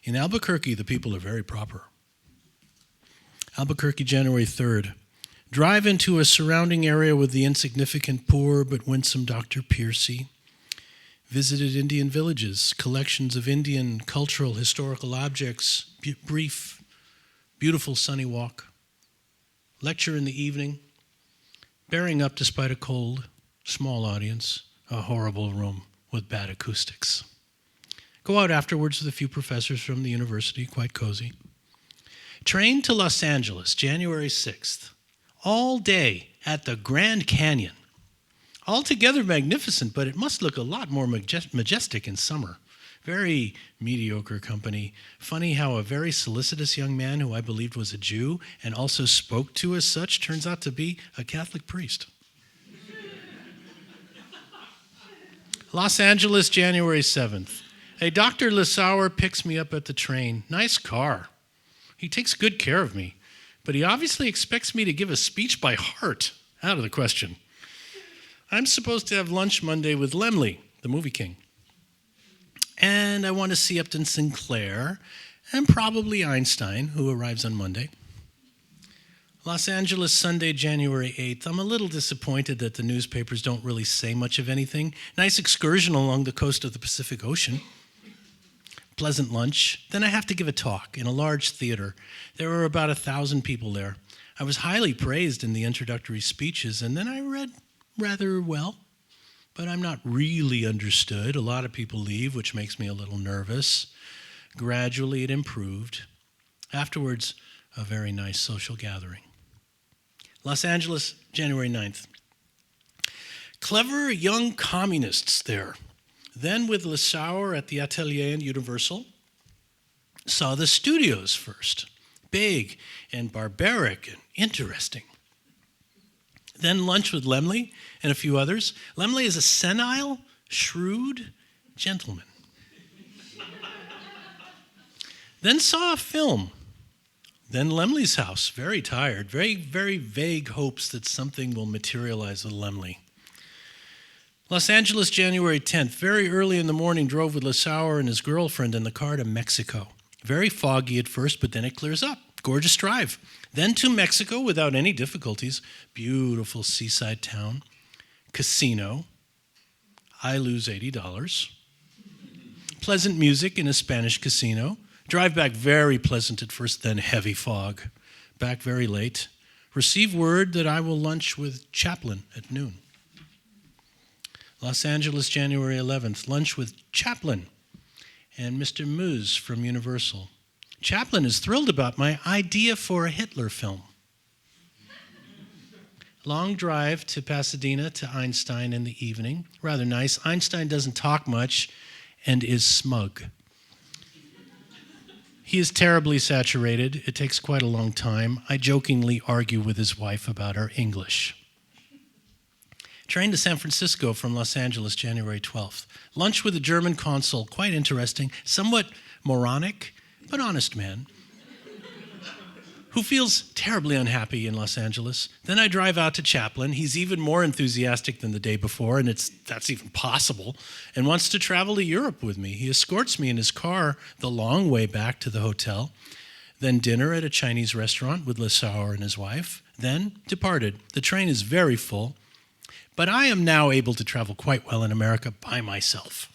Speaker 3: In Albuquerque, the people are very proper. Albuquerque, January 3rd. Drive into a surrounding area with the insignificant, poor, but winsome Dr. Piercy. Visited Indian villages, collections of Indian cultural, historical objects, brief, beautiful sunny walk. Lecture in the evening. Bearing up despite a cold, small audience, a horrible room with bad acoustics. Go out afterwards with a few professors from the university, quite cozy. Train to Los Angeles, January 6th. All day at the Grand Canyon. Altogether magnificent, but it must look a lot more majestic in summer. Very mediocre company. Funny how a very solicitous young man who I believed was a Jew and also spoke to as such turns out to be a Catholic priest. Los Angeles, January 7th. A Dr. Lissauer picks me up at the train. Nice car. He takes good care of me, but he obviously expects me to give a speech by heart. Out of the question. I'm supposed to have lunch Monday with Lemley, the movie king. And I want to see Upton Sinclair and probably Einstein, who arrives on Monday. Los Angeles, Sunday, January 8th. I'm a little disappointed that the newspapers don't really say much of anything. Nice excursion along the coast of the Pacific Ocean. Pleasant lunch. Then I have to give a talk in a large theater. There were about 1,000 people there. I was highly praised in the introductory speeches, and then I read rather well. But I'm not really understood. A lot of people leave, which makes me a little nervous. Gradually, it improved. Afterwards, a very nice social gathering. Los Angeles, January 9th. Clever young communists there. Then with Lissauer at the Atelier and Universal. Saw the studios first. Big and barbaric and interesting. Then lunch with Lemley and a few others. Lemley is a senile, shrewd gentleman. Then saw a film. Then Lemley's house, very tired, very, very vague hopes that something will materialize with Lemley. Los Angeles, January 10th. Very early in the morning, drove with Lissauer and his girlfriend in the car to Mexico. Very foggy at first, but then it clears up. Gorgeous drive. Then to Mexico without any difficulties. Beautiful seaside town. Casino. I lose $80. Pleasant music in a Spanish casino. Drive back very pleasant at first, then heavy fog. Back very late. Receive word that I will lunch with Chaplin at noon. Los Angeles, January 11th. Lunch with Chaplin and Mr. Muse from Universal. Chaplin is thrilled about my idea for a Hitler film. Long drive to Pasadena to Einstein in the evening. Rather nice. Einstein doesn't talk much and is smug. He is terribly saturated. It takes quite a long time. I jokingly argue with his wife about our English. Train to San Francisco from Los Angeles, January 12th. Lunch with the German consul, quite interesting, somewhat moronic, but honest man, who feels terribly unhappy in Los Angeles. Then I drive out to Chaplin. He's even more enthusiastic than the day before, and that's even possible, and wants to travel to Europe with me. He escorts me in his car the long way back to the hotel, then dinner at a Chinese restaurant with Lessauer and his wife, then departed. The train is very full, but I am now able to travel quite well in America by myself.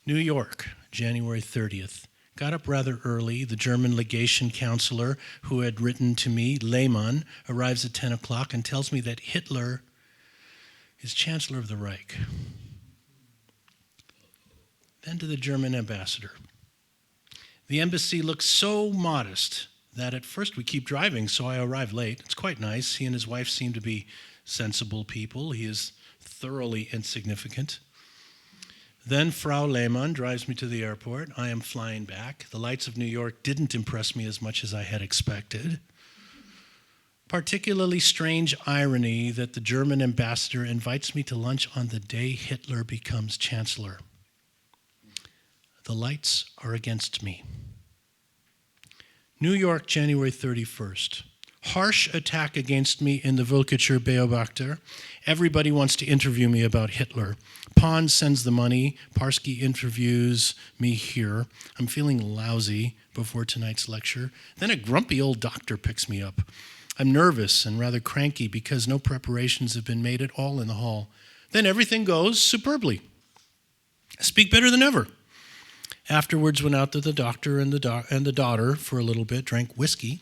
Speaker 3: New York, January 30th. Got up rather early. The German legation chancellor who had written to me, Lehmann, arrives at 10 o'clock and tells me that Hitler is Chancellor of the Reich. Then to the German ambassador. The embassy looks so modest that at first we keep driving, so I arrive late. It's quite nice. He and his wife seem to be sensible people. He is thoroughly insignificant. Then Frau Lehmann drives me to the airport. I am flying back. The lights of New York didn't impress me as much as I had expected. Particularly strange irony that the German ambassador invites me to lunch on the day Hitler becomes chancellor. The lights are against me. New York, January 31st. Harsh attack against me in the Völkischer Beobachter. Everybody wants to interview me about Hitler. Pons sends the money. Parsky interviews me here. I'm feeling lousy before tonight's lecture. Then a grumpy old doctor picks me up. I'm nervous and rather cranky because no preparations have been made at all in the hall. Then everything goes superbly. I speak better than ever. Afterwards went out to the doctor and the daughter for a little bit, drank whiskey.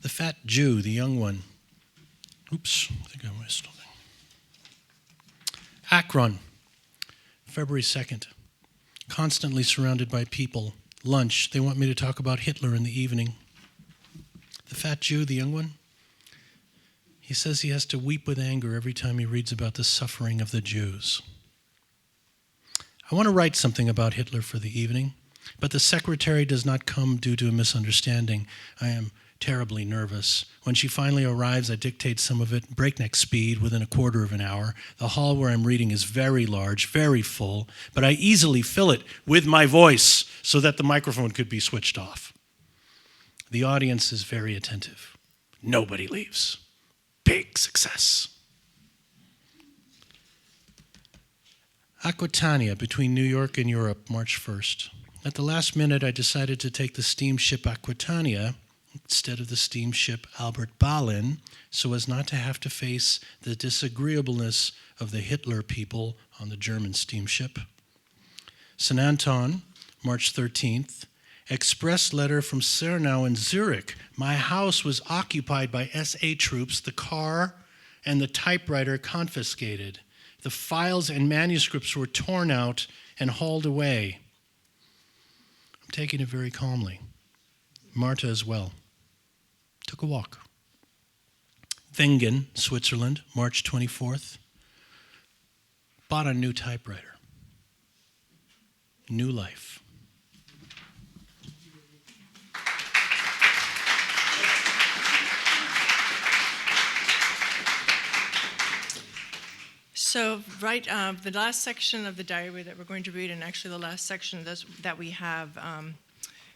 Speaker 3: The fat Jew, the young one. Oops, I think I missed something. Akron, February 2nd. Constantly surrounded by people. Lunch. They want me to talk about Hitler in the evening. The fat Jew, the young one. He says he has to weep with anger every time he reads about the suffering of the Jews. I want to write something about Hitler for the evening, but the secretary does not come due to a misunderstanding. I am terribly nervous. When she finally arrives, I dictate some of it, breakneck speed, within a quarter of an hour. The hall where I'm reading is very large, very full, but I easily fill it with my voice so that the microphone could be switched off. The audience is very attentive. Nobody leaves. Big success. Aquitania, between New York and Europe, March 1st. At the last minute, I decided to take the steamship Aquitania instead of the steamship Albert Ballin, so as not to have to face the disagreeableness of the Hitler people on the German steamship. St. Anton, March 13th. Express letter from Cernau in Zurich. My house was occupied by SA troops, the car and the typewriter confiscated. The files and manuscripts were torn out and hauled away. I'm taking it very calmly. Marta as well. Took a walk. Wengen, Switzerland, March 24th. Bought a new typewriter. New life.
Speaker 2: So, the last section of the diary that we're going to read, and actually the last section that we have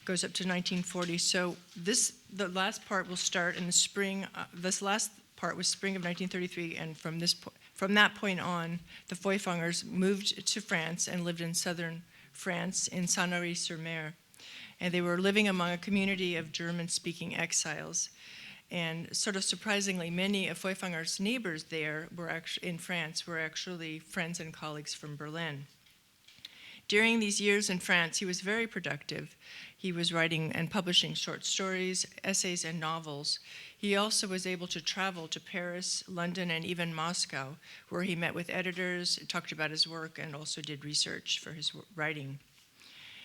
Speaker 2: goes up to 1940. So the last part will start in the spring. This last part was spring of 1933, and from that point on, the Feuchtwangers moved to France and lived in southern France in Sanary-sur-Mer. and they were living among a community of German-speaking exiles. And sort of surprisingly, many of Feuchtwanger's neighbors there in France were actually friends and colleagues from Berlin. During these years in France, he was very productive. He was writing and publishing short stories, essays, and novels. He also was able to travel to Paris, London, and even Moscow, where he met with editors, talked about his work, and also did research for his writing.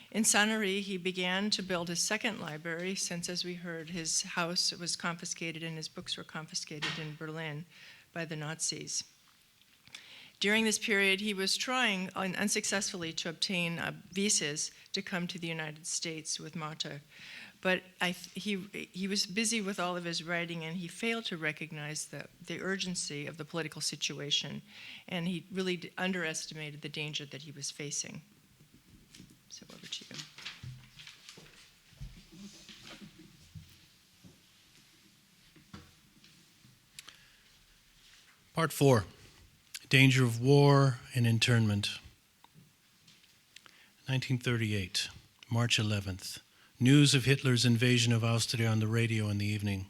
Speaker 2: In Sanary, he began to build his second library, since, as we heard, his house was confiscated and his books were confiscated in Berlin by the Nazis. During this period, he was trying unsuccessfully to obtain visas to come to the United States with Marta. But he was busy with all of his writing, and he failed to recognize the urgency of the political situation, and he really underestimated the danger that he was facing. So over to you.
Speaker 3: Part 4. Danger of War and Internment. 1938, March 11th. News of Hitler's invasion of Austria on the radio in the evening.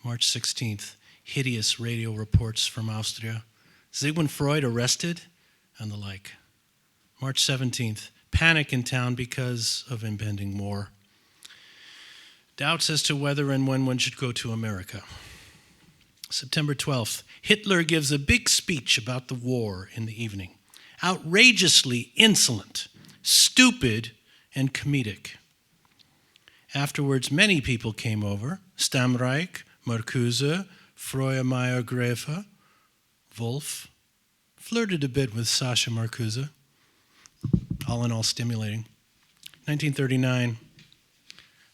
Speaker 3: March 16th, hideous radio reports from Austria. Sigmund Freud arrested, and the like. March 17th, panic in town because of impending war. Doubts as to whether and when one should go to America. September 12th, Hitler gives a big speech about the war in the evening. Outrageously insolent, stupid, and comedic. Afterwards, many people came over. Stamreich, Marcuse, Freumeyer-Gräfe, Wolf. Flirted a bit with Sasha Marcuse. All in all, stimulating. 1939.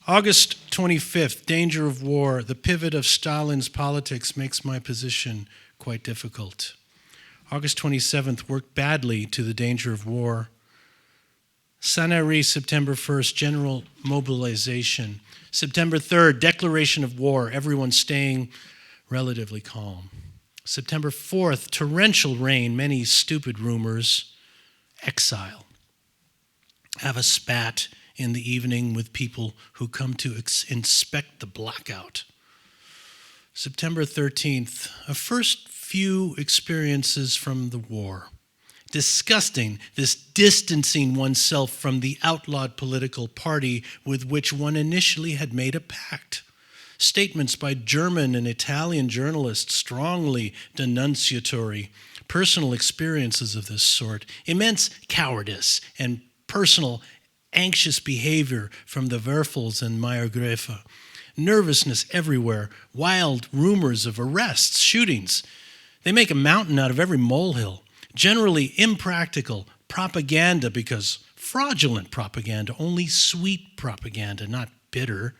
Speaker 3: August 25th, danger of war. The pivot of Stalin's politics makes my position quite difficult. August 27th, worked badly to the danger of war. Sanary, September 1st, general mobilization. September 3rd, declaration of war, everyone staying relatively calm. September 4th, torrential rain, many stupid rumors. Exile. Have a spat in the evening with people who come to inspect the blackout. September 13th, a first few experiences from the war. Disgusting, this distancing oneself from the outlawed political party with which one initially had made a pact. Statements by German and Italian journalists strongly denunciatory. Personal experiences of this sort. Immense cowardice and personal anxious behavior from the Werfels and Meyer-Gräfe. Nervousness everywhere. Wild rumors of arrests, shootings. They make a mountain out of every molehill. Generally impractical propaganda, because fraudulent propaganda, only sweet propaganda, not bitter.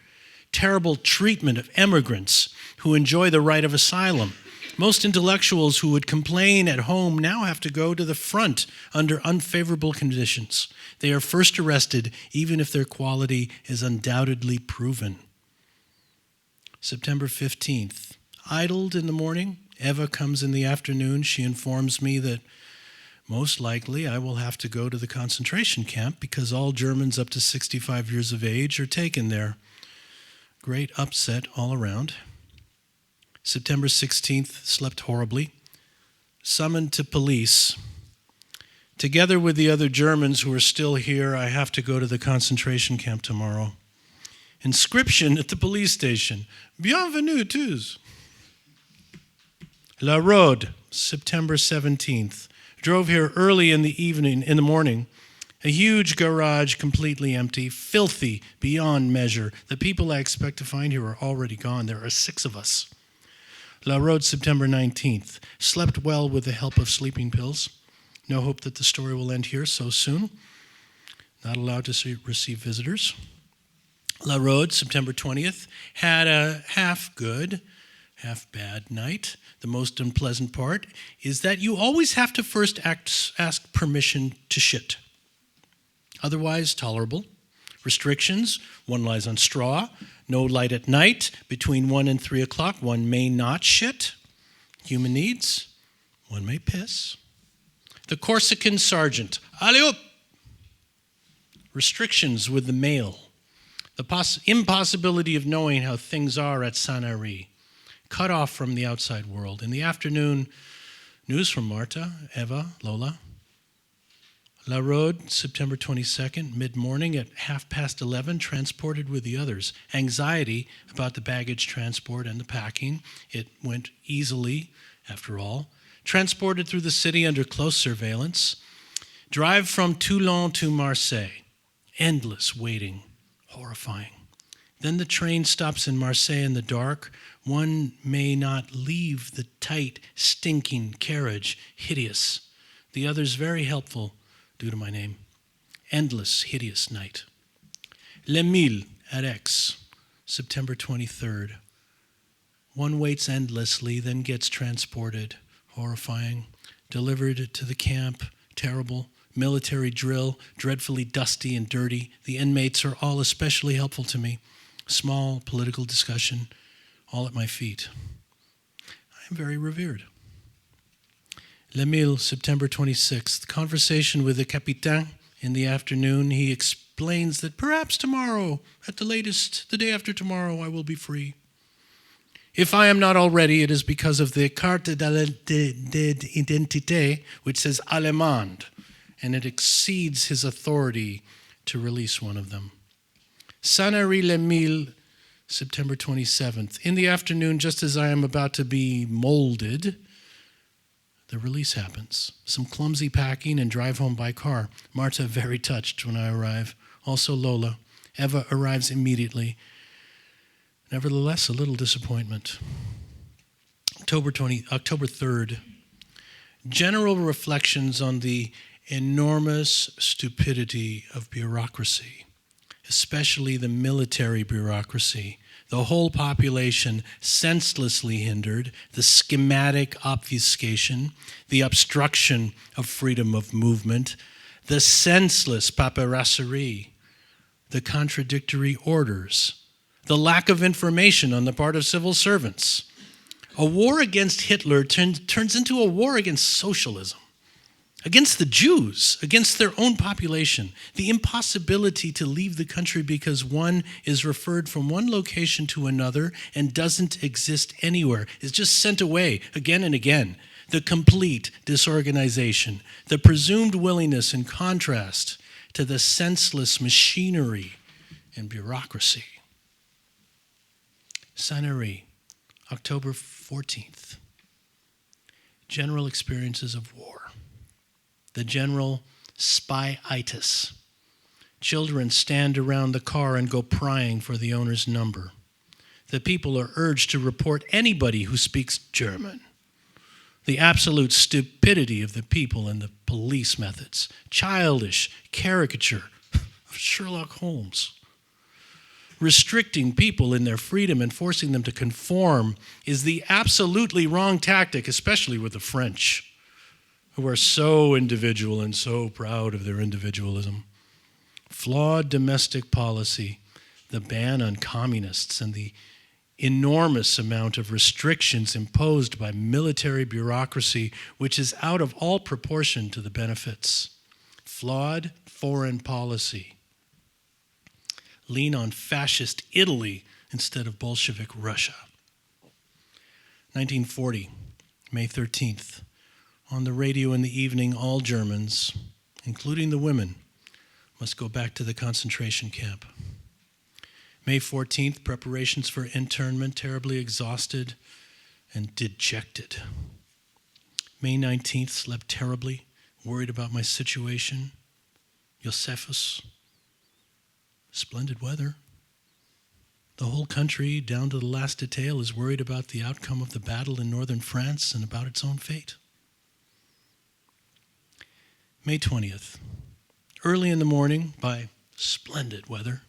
Speaker 3: Terrible treatment of immigrants who enjoy the right of asylum. Most intellectuals who would complain at home now have to go to the front under unfavorable conditions. They are first arrested, even if their quality is undoubtedly proven. September 15th. Idled in the morning. Eva comes in the afternoon. She informs me that most likely I will have to go to the concentration camp because all Germans up to 65 years of age are taken there. Great upset all around. September 16th, slept horribly. Summoned to police. Together with the other Germans who are still here, I have to go to the concentration camp tomorrow. Inscription at the police station. Bienvenue tous. La Rode, September 17th. Drove here early in the morning. A huge garage, completely empty, filthy beyond measure. The people I expect to find here are already gone. There are 6 of us. La Rode, September 19th. Slept well with the help of sleeping pills. No hope that the story will end here so soon. Not allowed to receive visitors. La Rode, September 20th. Had a half good, half bad night. The most unpleasant part is that you always have to first ask permission to shit. Otherwise, tolerable. Restrictions, one lies on straw. No light at night. Between 1 and 3 o'clock, one may not shit. Human needs, one may piss. The Corsican sergeant, allez hop! Restrictions with the mail. the impossibility of knowing how things are at Sanary, cut off from the outside world. In the afternoon, news from Marta, Eva, Lola. La Rode, September 22nd, mid-morning at 11:30, transported with the others. Anxiety about the baggage transport and the packing. It went easily, after all. Transported through the city under close surveillance. Drive from Toulon to Marseille. Endless waiting. Horrifying. Then the train stops in Marseille in the dark. One may not leave the tight, stinking carriage. Hideous. The others very helpful, due to my name. Endless, hideous night. Les Milles at Aix, September 23rd. One waits endlessly, then gets transported. Horrifying. Delivered to the camp. Terrible. Military drill. Dreadfully dusty and dirty. The inmates are all especially helpful to me. Small political discussion. All at my feet. I am very revered. Les Milles, September 26th. Conversation with the capitaine in the afternoon. He explains that perhaps tomorrow, at the latest, the day after tomorrow, I will be free. If I am not already, it is because of the carte d'identité, which says Allemand, and it exceeds his authority to release one of them. Sanary-les Milles, September 27th. In the afternoon, just as I am about to be molded, the release happens. Some clumsy packing and drive home by car. Marta very touched when I arrive. Also Lola. Eva arrives immediately. Nevertheless, a little disappointment. October 3rd. General reflections on the enormous stupidity of bureaucracy, especially the military bureaucracy. The whole population senselessly hindered, the schematic obfuscation, the obstruction of freedom of movement, the senseless paperasserie, the contradictory orders, the lack of information on the part of civil servants. A war against Hitler turns into a war against socialism, against the Jews, against their own population, the impossibility to leave the country because one is referred from one location to another and doesn't exist anywhere, is just sent away again and again, the complete disorganization, the presumed willingness in contrast to the senseless machinery and bureaucracy. Sanary, October 14th. General experiences of war. The general spy-itis. Children stand around the car and go prying for the owner's number. The people are urged to report anybody who speaks German. The absolute stupidity of the people and the police methods. Childish caricature of Sherlock Holmes. Restricting people in their freedom and forcing them to conform is the absolutely wrong tactic, especially with the French, who are so individual and so proud of their individualism. Flawed domestic policy, the ban on communists, and the enormous amount of restrictions imposed by military bureaucracy, which is out of all proportion to the benefits. Flawed foreign policy. Lean on fascist Italy instead of Bolshevik Russia. 1940, May 13th. On the radio in the evening, all Germans, including the women, must go back to the concentration camp. May 14th, preparations for internment, terribly exhausted and dejected. May 19th, slept terribly, worried about my situation. Josephus, splendid weather. The whole country, down to the last detail, is worried about the outcome of the battle in northern France and about its own fate. May 20th, early in the morning, by splendid weather,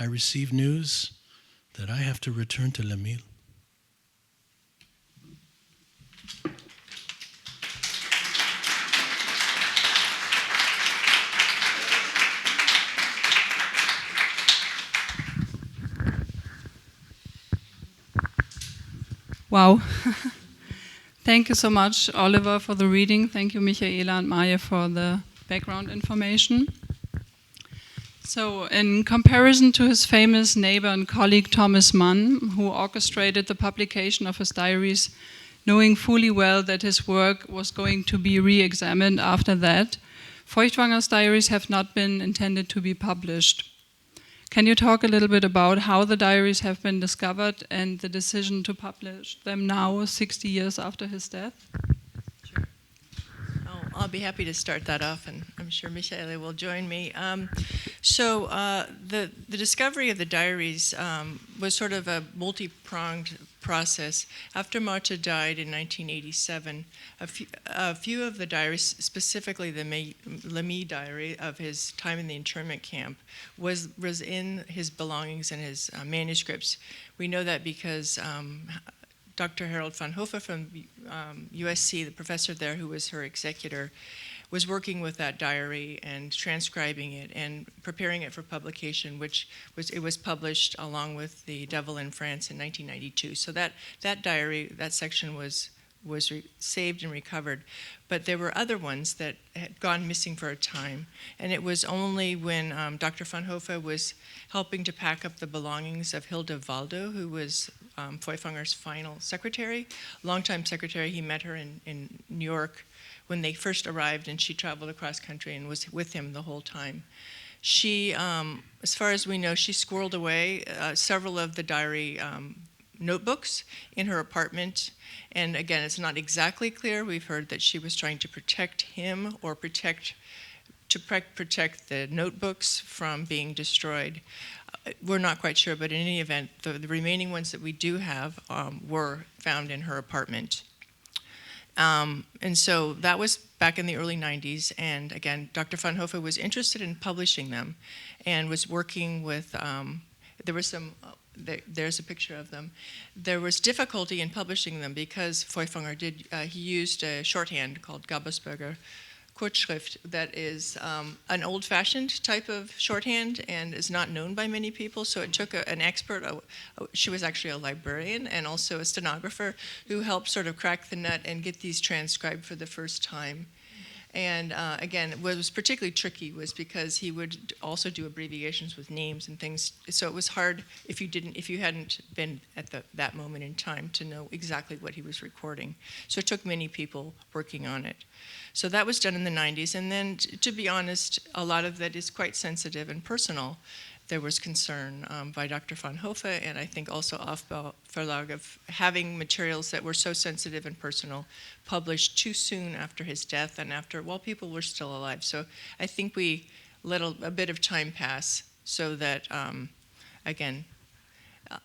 Speaker 3: I receive news that I have to return to Les Milles.
Speaker 1: Wow. Thank you so much, Oliver, for the reading. Thank you, Michaela and Marje, for the background information. So, in comparison to his famous neighbor and colleague Thomas Mann, who orchestrated the publication of his diaries, knowing fully well that his work was going to be re-examined after that, Feuchtwanger's diaries have not been intended to be published. Can you talk a little bit about how the diaries have been discovered and the decision to publish them now, 60 years after his death?
Speaker 2: Sure. I'll be happy to start that off, and I'm sure Michaela will join me. The discovery of the diaries was sort of a multi-pronged process. After Marta died in 1987, a few of the diaries, specifically the Lemy diary of his time in the internment camp, was in his belongings and his manuscripts. We know that because Dr. Harold von Hofe from USC, the professor there who was her executor, was working with that diary and transcribing it and preparing it for publication, it was published along with The Devil in France in 1992. So that diary, that section was saved and recovered. But there were other ones that had gone missing for a time. And it was only when Dr. von Hofe was helping to pack up the belongings of Hilde Waldo, who was Feuchtwanger's final secretary, longtime secretary. He met her in New York when they first arrived, and she traveled across country and was with him the whole time. She, as far as we know, she squirreled away several of the diary notebooks in her apartment. And again, it's not exactly clear. We've heard that she was trying to protect him or protect the notebooks from being destroyed. We're not quite sure, but in any event, the remaining ones that we do have were found in her apartment. And so that was back in the early 90s, and again, Dr. von Hofe was interested in publishing them and was working with, there's a picture of them. There was difficulty in publishing them because Feuchtwanger he used a shorthand called Gabelsberger Kurzschrift that is an old-fashioned type of shorthand and is not known by many people. So it took an expert. She was actually a librarian and also a stenographer who helped sort of crack the nut and get these transcribed for the first time. And again, what was particularly tricky was because he would also do abbreviations with names and things. So it was hard if you hadn't been at that moment in time to know exactly what he was recording. So it took many people working on it. So that was done in the 90s. And then, to be honest, a lot of that is quite sensitive and personal. There was concern by Dr. von Hofe and I think also Aufbau Verlag of having materials that were so sensitive and personal published too soon after his death and while people were still alive. So I think we let a bit of time pass so that, again,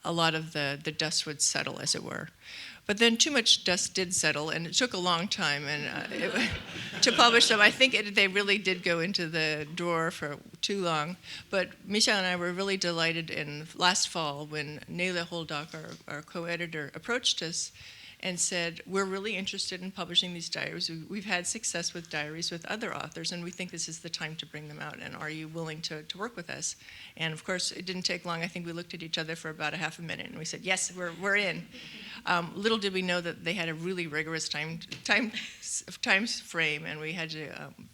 Speaker 2: a lot of the dust would settle, as it were. But then too much dust did settle, and it took a long time to publish them. I think they really did go into the drawer for too long. But Michaela and I were really delighted last fall when Nele Holdak, our co-editor, approached us and said, we're really interested in publishing these diaries. We've had success with diaries with other authors, and we think this is the time to bring them out, and are you willing to work with us? And of course, it didn't take long. I think we looked at each other for about a half a minute, and we said, yes, we're in. Little did we know that they had a really rigorous time frame, and we had to,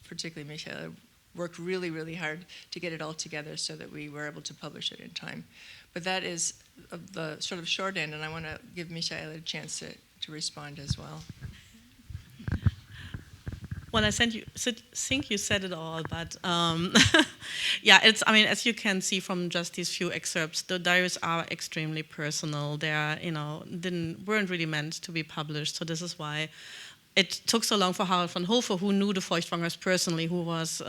Speaker 2: particularly Michaela, work really, really hard to get it all together so that we were able to publish it in time. But that is the sort of short end, and I want to give Michaela a chance to respond as well.
Speaker 4: Well, I think you said it all, but yeah, as you can see from just these few excerpts, the diaries are extremely personal. They are, weren't really meant to be published, so this is why it took so long for Harold von Hofe, who knew the Feuchtwangers personally, who was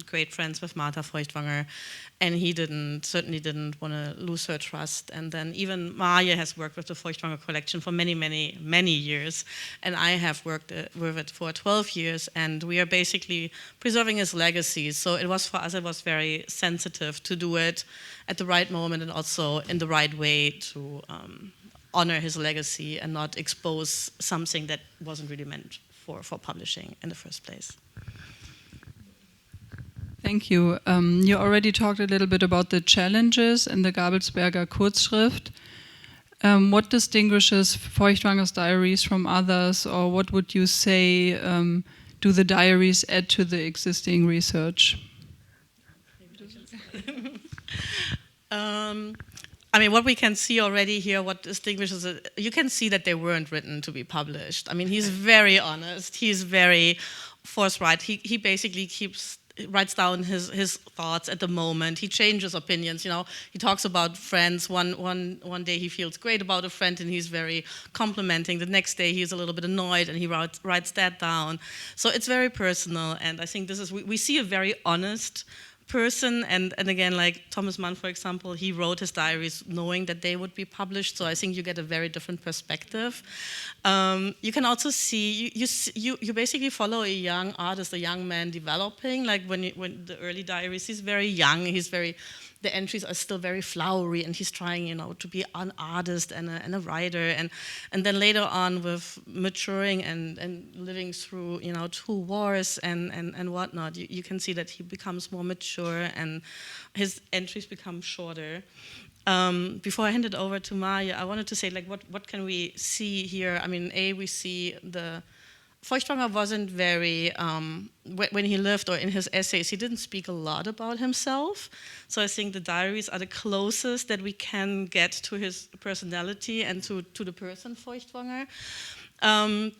Speaker 4: great friends with Marta Feuchtwanger, and he certainly didn't want to lose her trust. And then even Marje has worked with the Feuchtwanger collection for many, many, many years, and I have worked with it for 12 years, and we are basically preserving his legacy. So for us, it was very sensitive to do it at the right moment and also in the right way to honor his legacy and not expose something that wasn't really meant for publishing in the first place.
Speaker 1: Thank you. You already talked a little bit about the challenges in the Gabelsberger Kurzschrift. What distinguishes Feuchtwanger's diaries from others, or what would you say do the diaries add to the existing research?
Speaker 4: I mean, what we can see already here, what distinguishes it, you can see that they weren't written to be published. I mean, he's very honest. He's very forthright. He basically writes down his thoughts at the moment. He changes opinions. You know, he talks about friends. One day he feels great about a friend and he's very complimenting. The next day he's a little bit annoyed and he writes that down. So it's very personal. And I think this is we see a very honest person, and again, like Thomas Mann, for example, he wrote his diaries knowing that they would be published, so I think you get a very different perspective. You can also see, you basically follow a young artist, a young man developing, like when the early diaries, he's very young, the entries are still very flowery, and he's trying, you know, to be an artist and a writer, and then later on with maturing and living through, you know, 2 wars and whatnot, you can see that he becomes more mature and his entries become shorter. Before I hand it over to Marje, I wanted to say, like, what can we see here? I mean, we see Feuchtwanger wasn't very, when he lived or in his essays, he didn't speak a lot about himself. So I think the diaries are the closest that we can get to his personality and to the person Feuchtwanger. And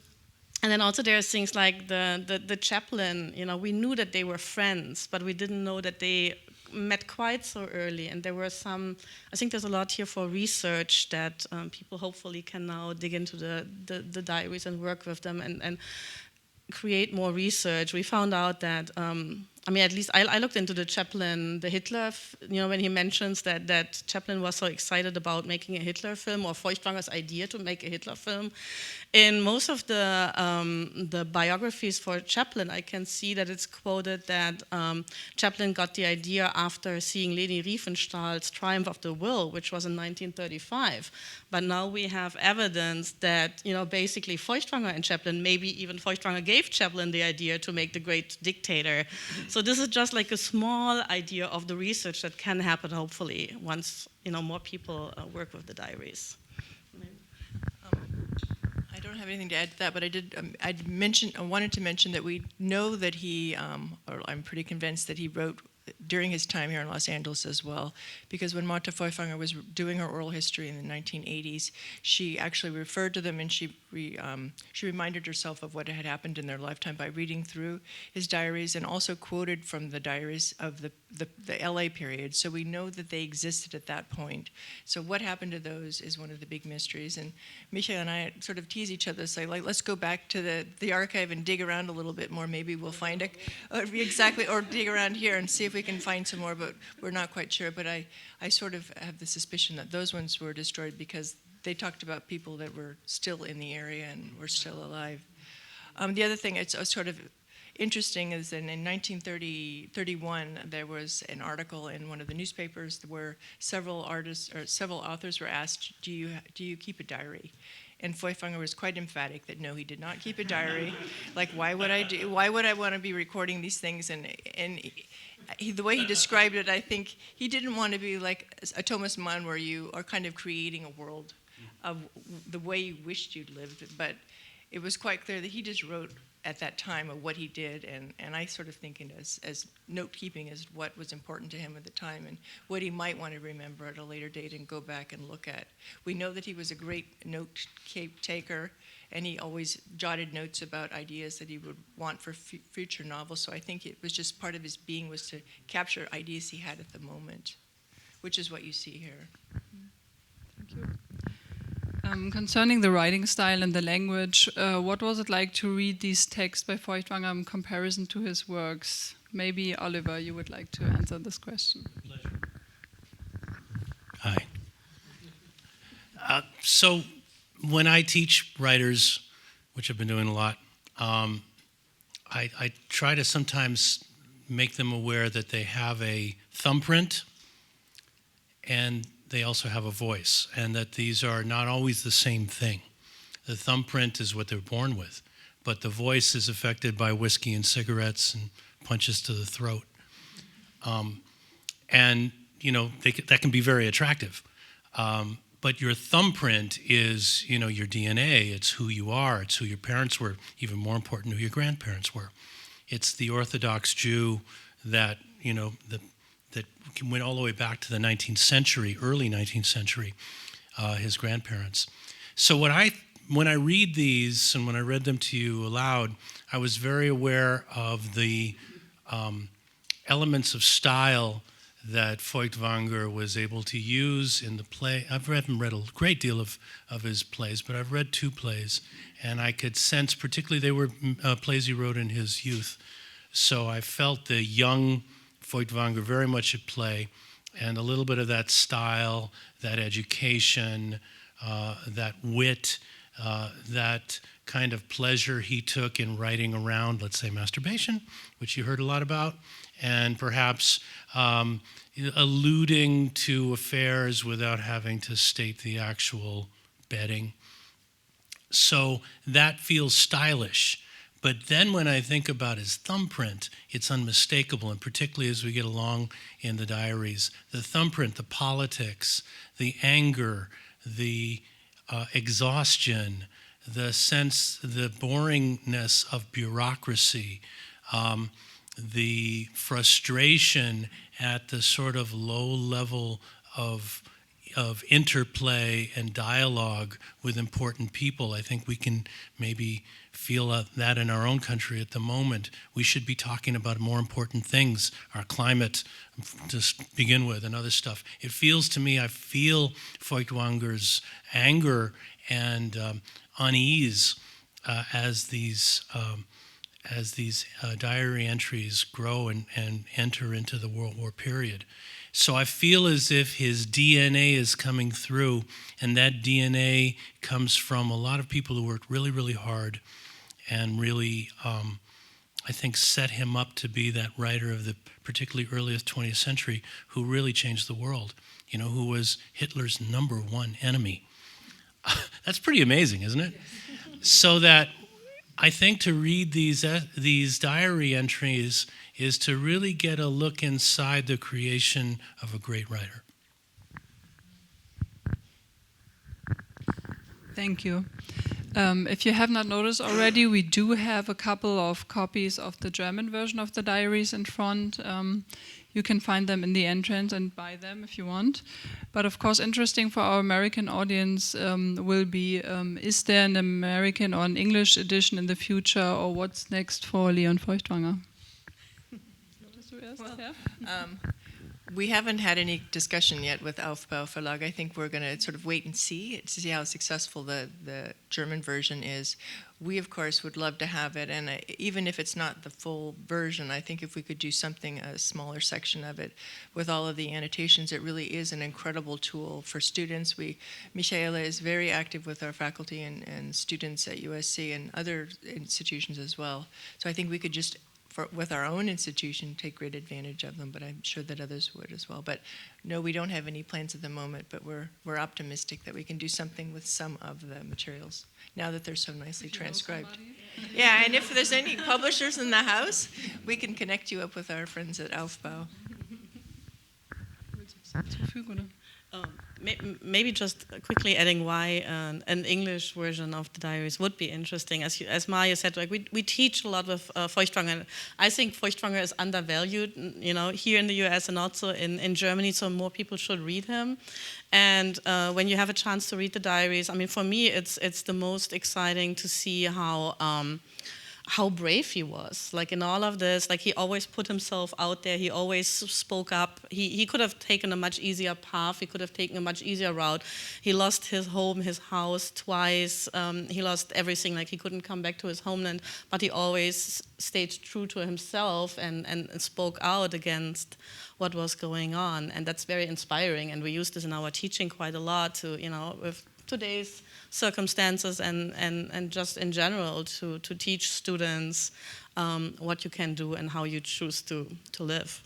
Speaker 4: then also there's things like the chaplain, you know, we knew that they were friends, but we didn't know that they met quite so early, and there were I think there's a lot here for research that people hopefully can now dig into the diaries and work with them and create more research. We found out that, I mean, at least I looked into the chaplain, the Hitler, you know, when he mentions that Chaplin was so excited about making a Hitler film, or Feuchtwanger's idea to make a Hitler film. In most of the biographies for Chaplin, I can see that it's quoted that Chaplin got the idea after seeing Leni Riefenstahl's Triumph of the Will, which was in 1935. But now we have evidence that, you know, basically Feuchtwanger and Chaplin, maybe even Feuchtwanger gave Chaplin the idea to make The Great Dictator. So this is just like a small idea of the research that can happen, hopefully, once, you know, more people work with the diaries.
Speaker 2: I don't have anything to add to that, but I wanted to mention that we know that he, or I'm pretty convinced that he wrote during his time here in Los Angeles as well, because when Marta Feuchtwanger was doing her oral history in the 1980s, she actually referred to them, and she reminded herself of what had happened in their lifetime by reading through his diaries, and also quoted from the diaries of the LA period. So we know that they existed at that point. So what happened to those is one of the big mysteries. And Michaela and I sort of tease each other, say, like, let's go back to the archive and dig around a little bit more. Maybe we'll find or dig around here and see if we can find some more, but we're not quite sure. But I sort of have the suspicion that those ones were destroyed because they talked about people that were still in the area and were still alive. The other thing that's sort of interesting is that in 1931 there was an article in one of the newspapers where several authors were asked, do you keep a diary? And Feuchtwanger was quite emphatic that no, he did not keep a diary. Like, why would I want to be recording these things? And the way he described it, I think he didn't want to be like a Thomas Mann, where you are kind of creating a world of the way you wished you'd lived. But it was quite clear that he just wrote at that time of what he did, and I sort of think it as note-keeping as what was important to him at the time and what he might want to remember at a later date and go back and look at. We know that he was a great note-taker, and he always jotted notes about ideas that he would want for future novels, so I think it was just part of his being was to capture ideas he had at the moment, which is what you see here.
Speaker 1: Thank you. Concerning the writing style and the language, what was it like to read these texts by Feuchtwanger in comparison to his works? Maybe, Oliver, you would like to answer this question.
Speaker 3: Pleasure. Hi. So when I teach writers, which I've been doing a lot, I try to sometimes make them aware that they have a thumbprint and they also have a voice, and that these are not always the same thing. The thumbprint is what they're born with, but the voice is affected by whiskey and cigarettes and punches to the throat. And, you know, that can be very attractive. But your thumbprint is, you know, your DNA. It's who you are. It's who your parents were. Even more important, who your grandparents were. It's the Orthodox Jew that, you know, that went all the way back to the 19th century, early 19th century, his grandparents. So when I read these and when I read them to you aloud, I was very aware of the elements of style that Feuchtwanger was able to use in the play. Haven't read a great deal of his plays, but I've read 2 plays, and I could sense, particularly they were plays he wrote in his youth. So I felt the young Feuchtwanger very much at play, and a little bit of that style, that education, that wit, that kind of pleasure he took in writing around, let's say, masturbation, which you heard a lot about, and perhaps alluding to affairs without having to state the actual bedding. So that feels stylish. But then when I think about his thumbprint, it's unmistakable, and particularly as we get along in the diaries, the thumbprint, the politics, the anger, the exhaustion, the sense, the boringness of bureaucracy, the frustration at the sort of low level of interplay and dialogue with important people. I think we can maybe feel that in our own country at the moment. We should be talking about more important things, our climate to begin with and other stuff. It feels to me, I feel Feuchtwanger's anger and unease as these diary entries grow and enter into the World War period. So I feel as if his DNA is coming through, and that DNA comes from a lot of people who worked really, really hard and really, I think, set him up to be that writer of the particularly earliest 20th century who really changed the world, who was Hitler's #1 enemy. That's pretty amazing, isn't it? So that I think to read these diary entries is to really get a look inside the creation of a great writer.
Speaker 1: Thank you. If you have not noticed already, we do have a couple of copies of the German version of the diaries in front. You can find them in the entrance and buy them if you want. But of course, interesting for our American audience will be, is there an American or an English edition in the future, or what's next for Lion Feuchtwanger?
Speaker 2: Well, we haven't had any discussion yet with Aufbau Verlag. I think we're going to sort of wait and see to see how successful the German version is. We, of course, would love to have it, and even if it's not the full version, I think if we could do something, a smaller section of it, with all of the annotations, it really is an incredible tool for students. Michaela is very active with our faculty and students at USC and other institutions as well. So I think we could just, with our own institution, take great advantage of them, but I'm sure that others would as well. But no, we don't have any plans at the moment, but we're optimistic that we can do something with some of the materials now that they're so nicely transcribed. Yeah, and if there's any publishers in the house, we can connect you up with our friends at Aufbau.
Speaker 4: Maybe just quickly adding why an English version of the diaries would be interesting. As Marje said, like we teach a lot with Feuchtwanger. I think Feuchtwanger is undervalued, here in the US and also in Germany. So more people should read him. And when you have a chance to read the diaries, I mean, for me, it's the most exciting to see how brave he was. Like in all of this, like he always put himself out there. He always spoke up. He could have taken a much easier path. He could have taken a much easier route. He lost his home, his house twice. He lost everything. Like he couldn't come back to his homeland, but he always stayed true to himself and spoke out against what was going on. And that's very inspiring. And we use this in our teaching quite a lot to, with today's circumstances and just in general to teach students what you can do and how you choose to live.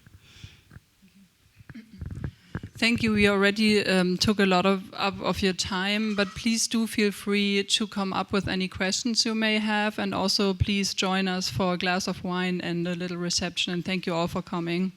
Speaker 1: Thank you. We already took a lot of your time, but please do feel free to come up with any questions you may have, and also please join us for a glass of wine and a little reception, and thank you all for coming.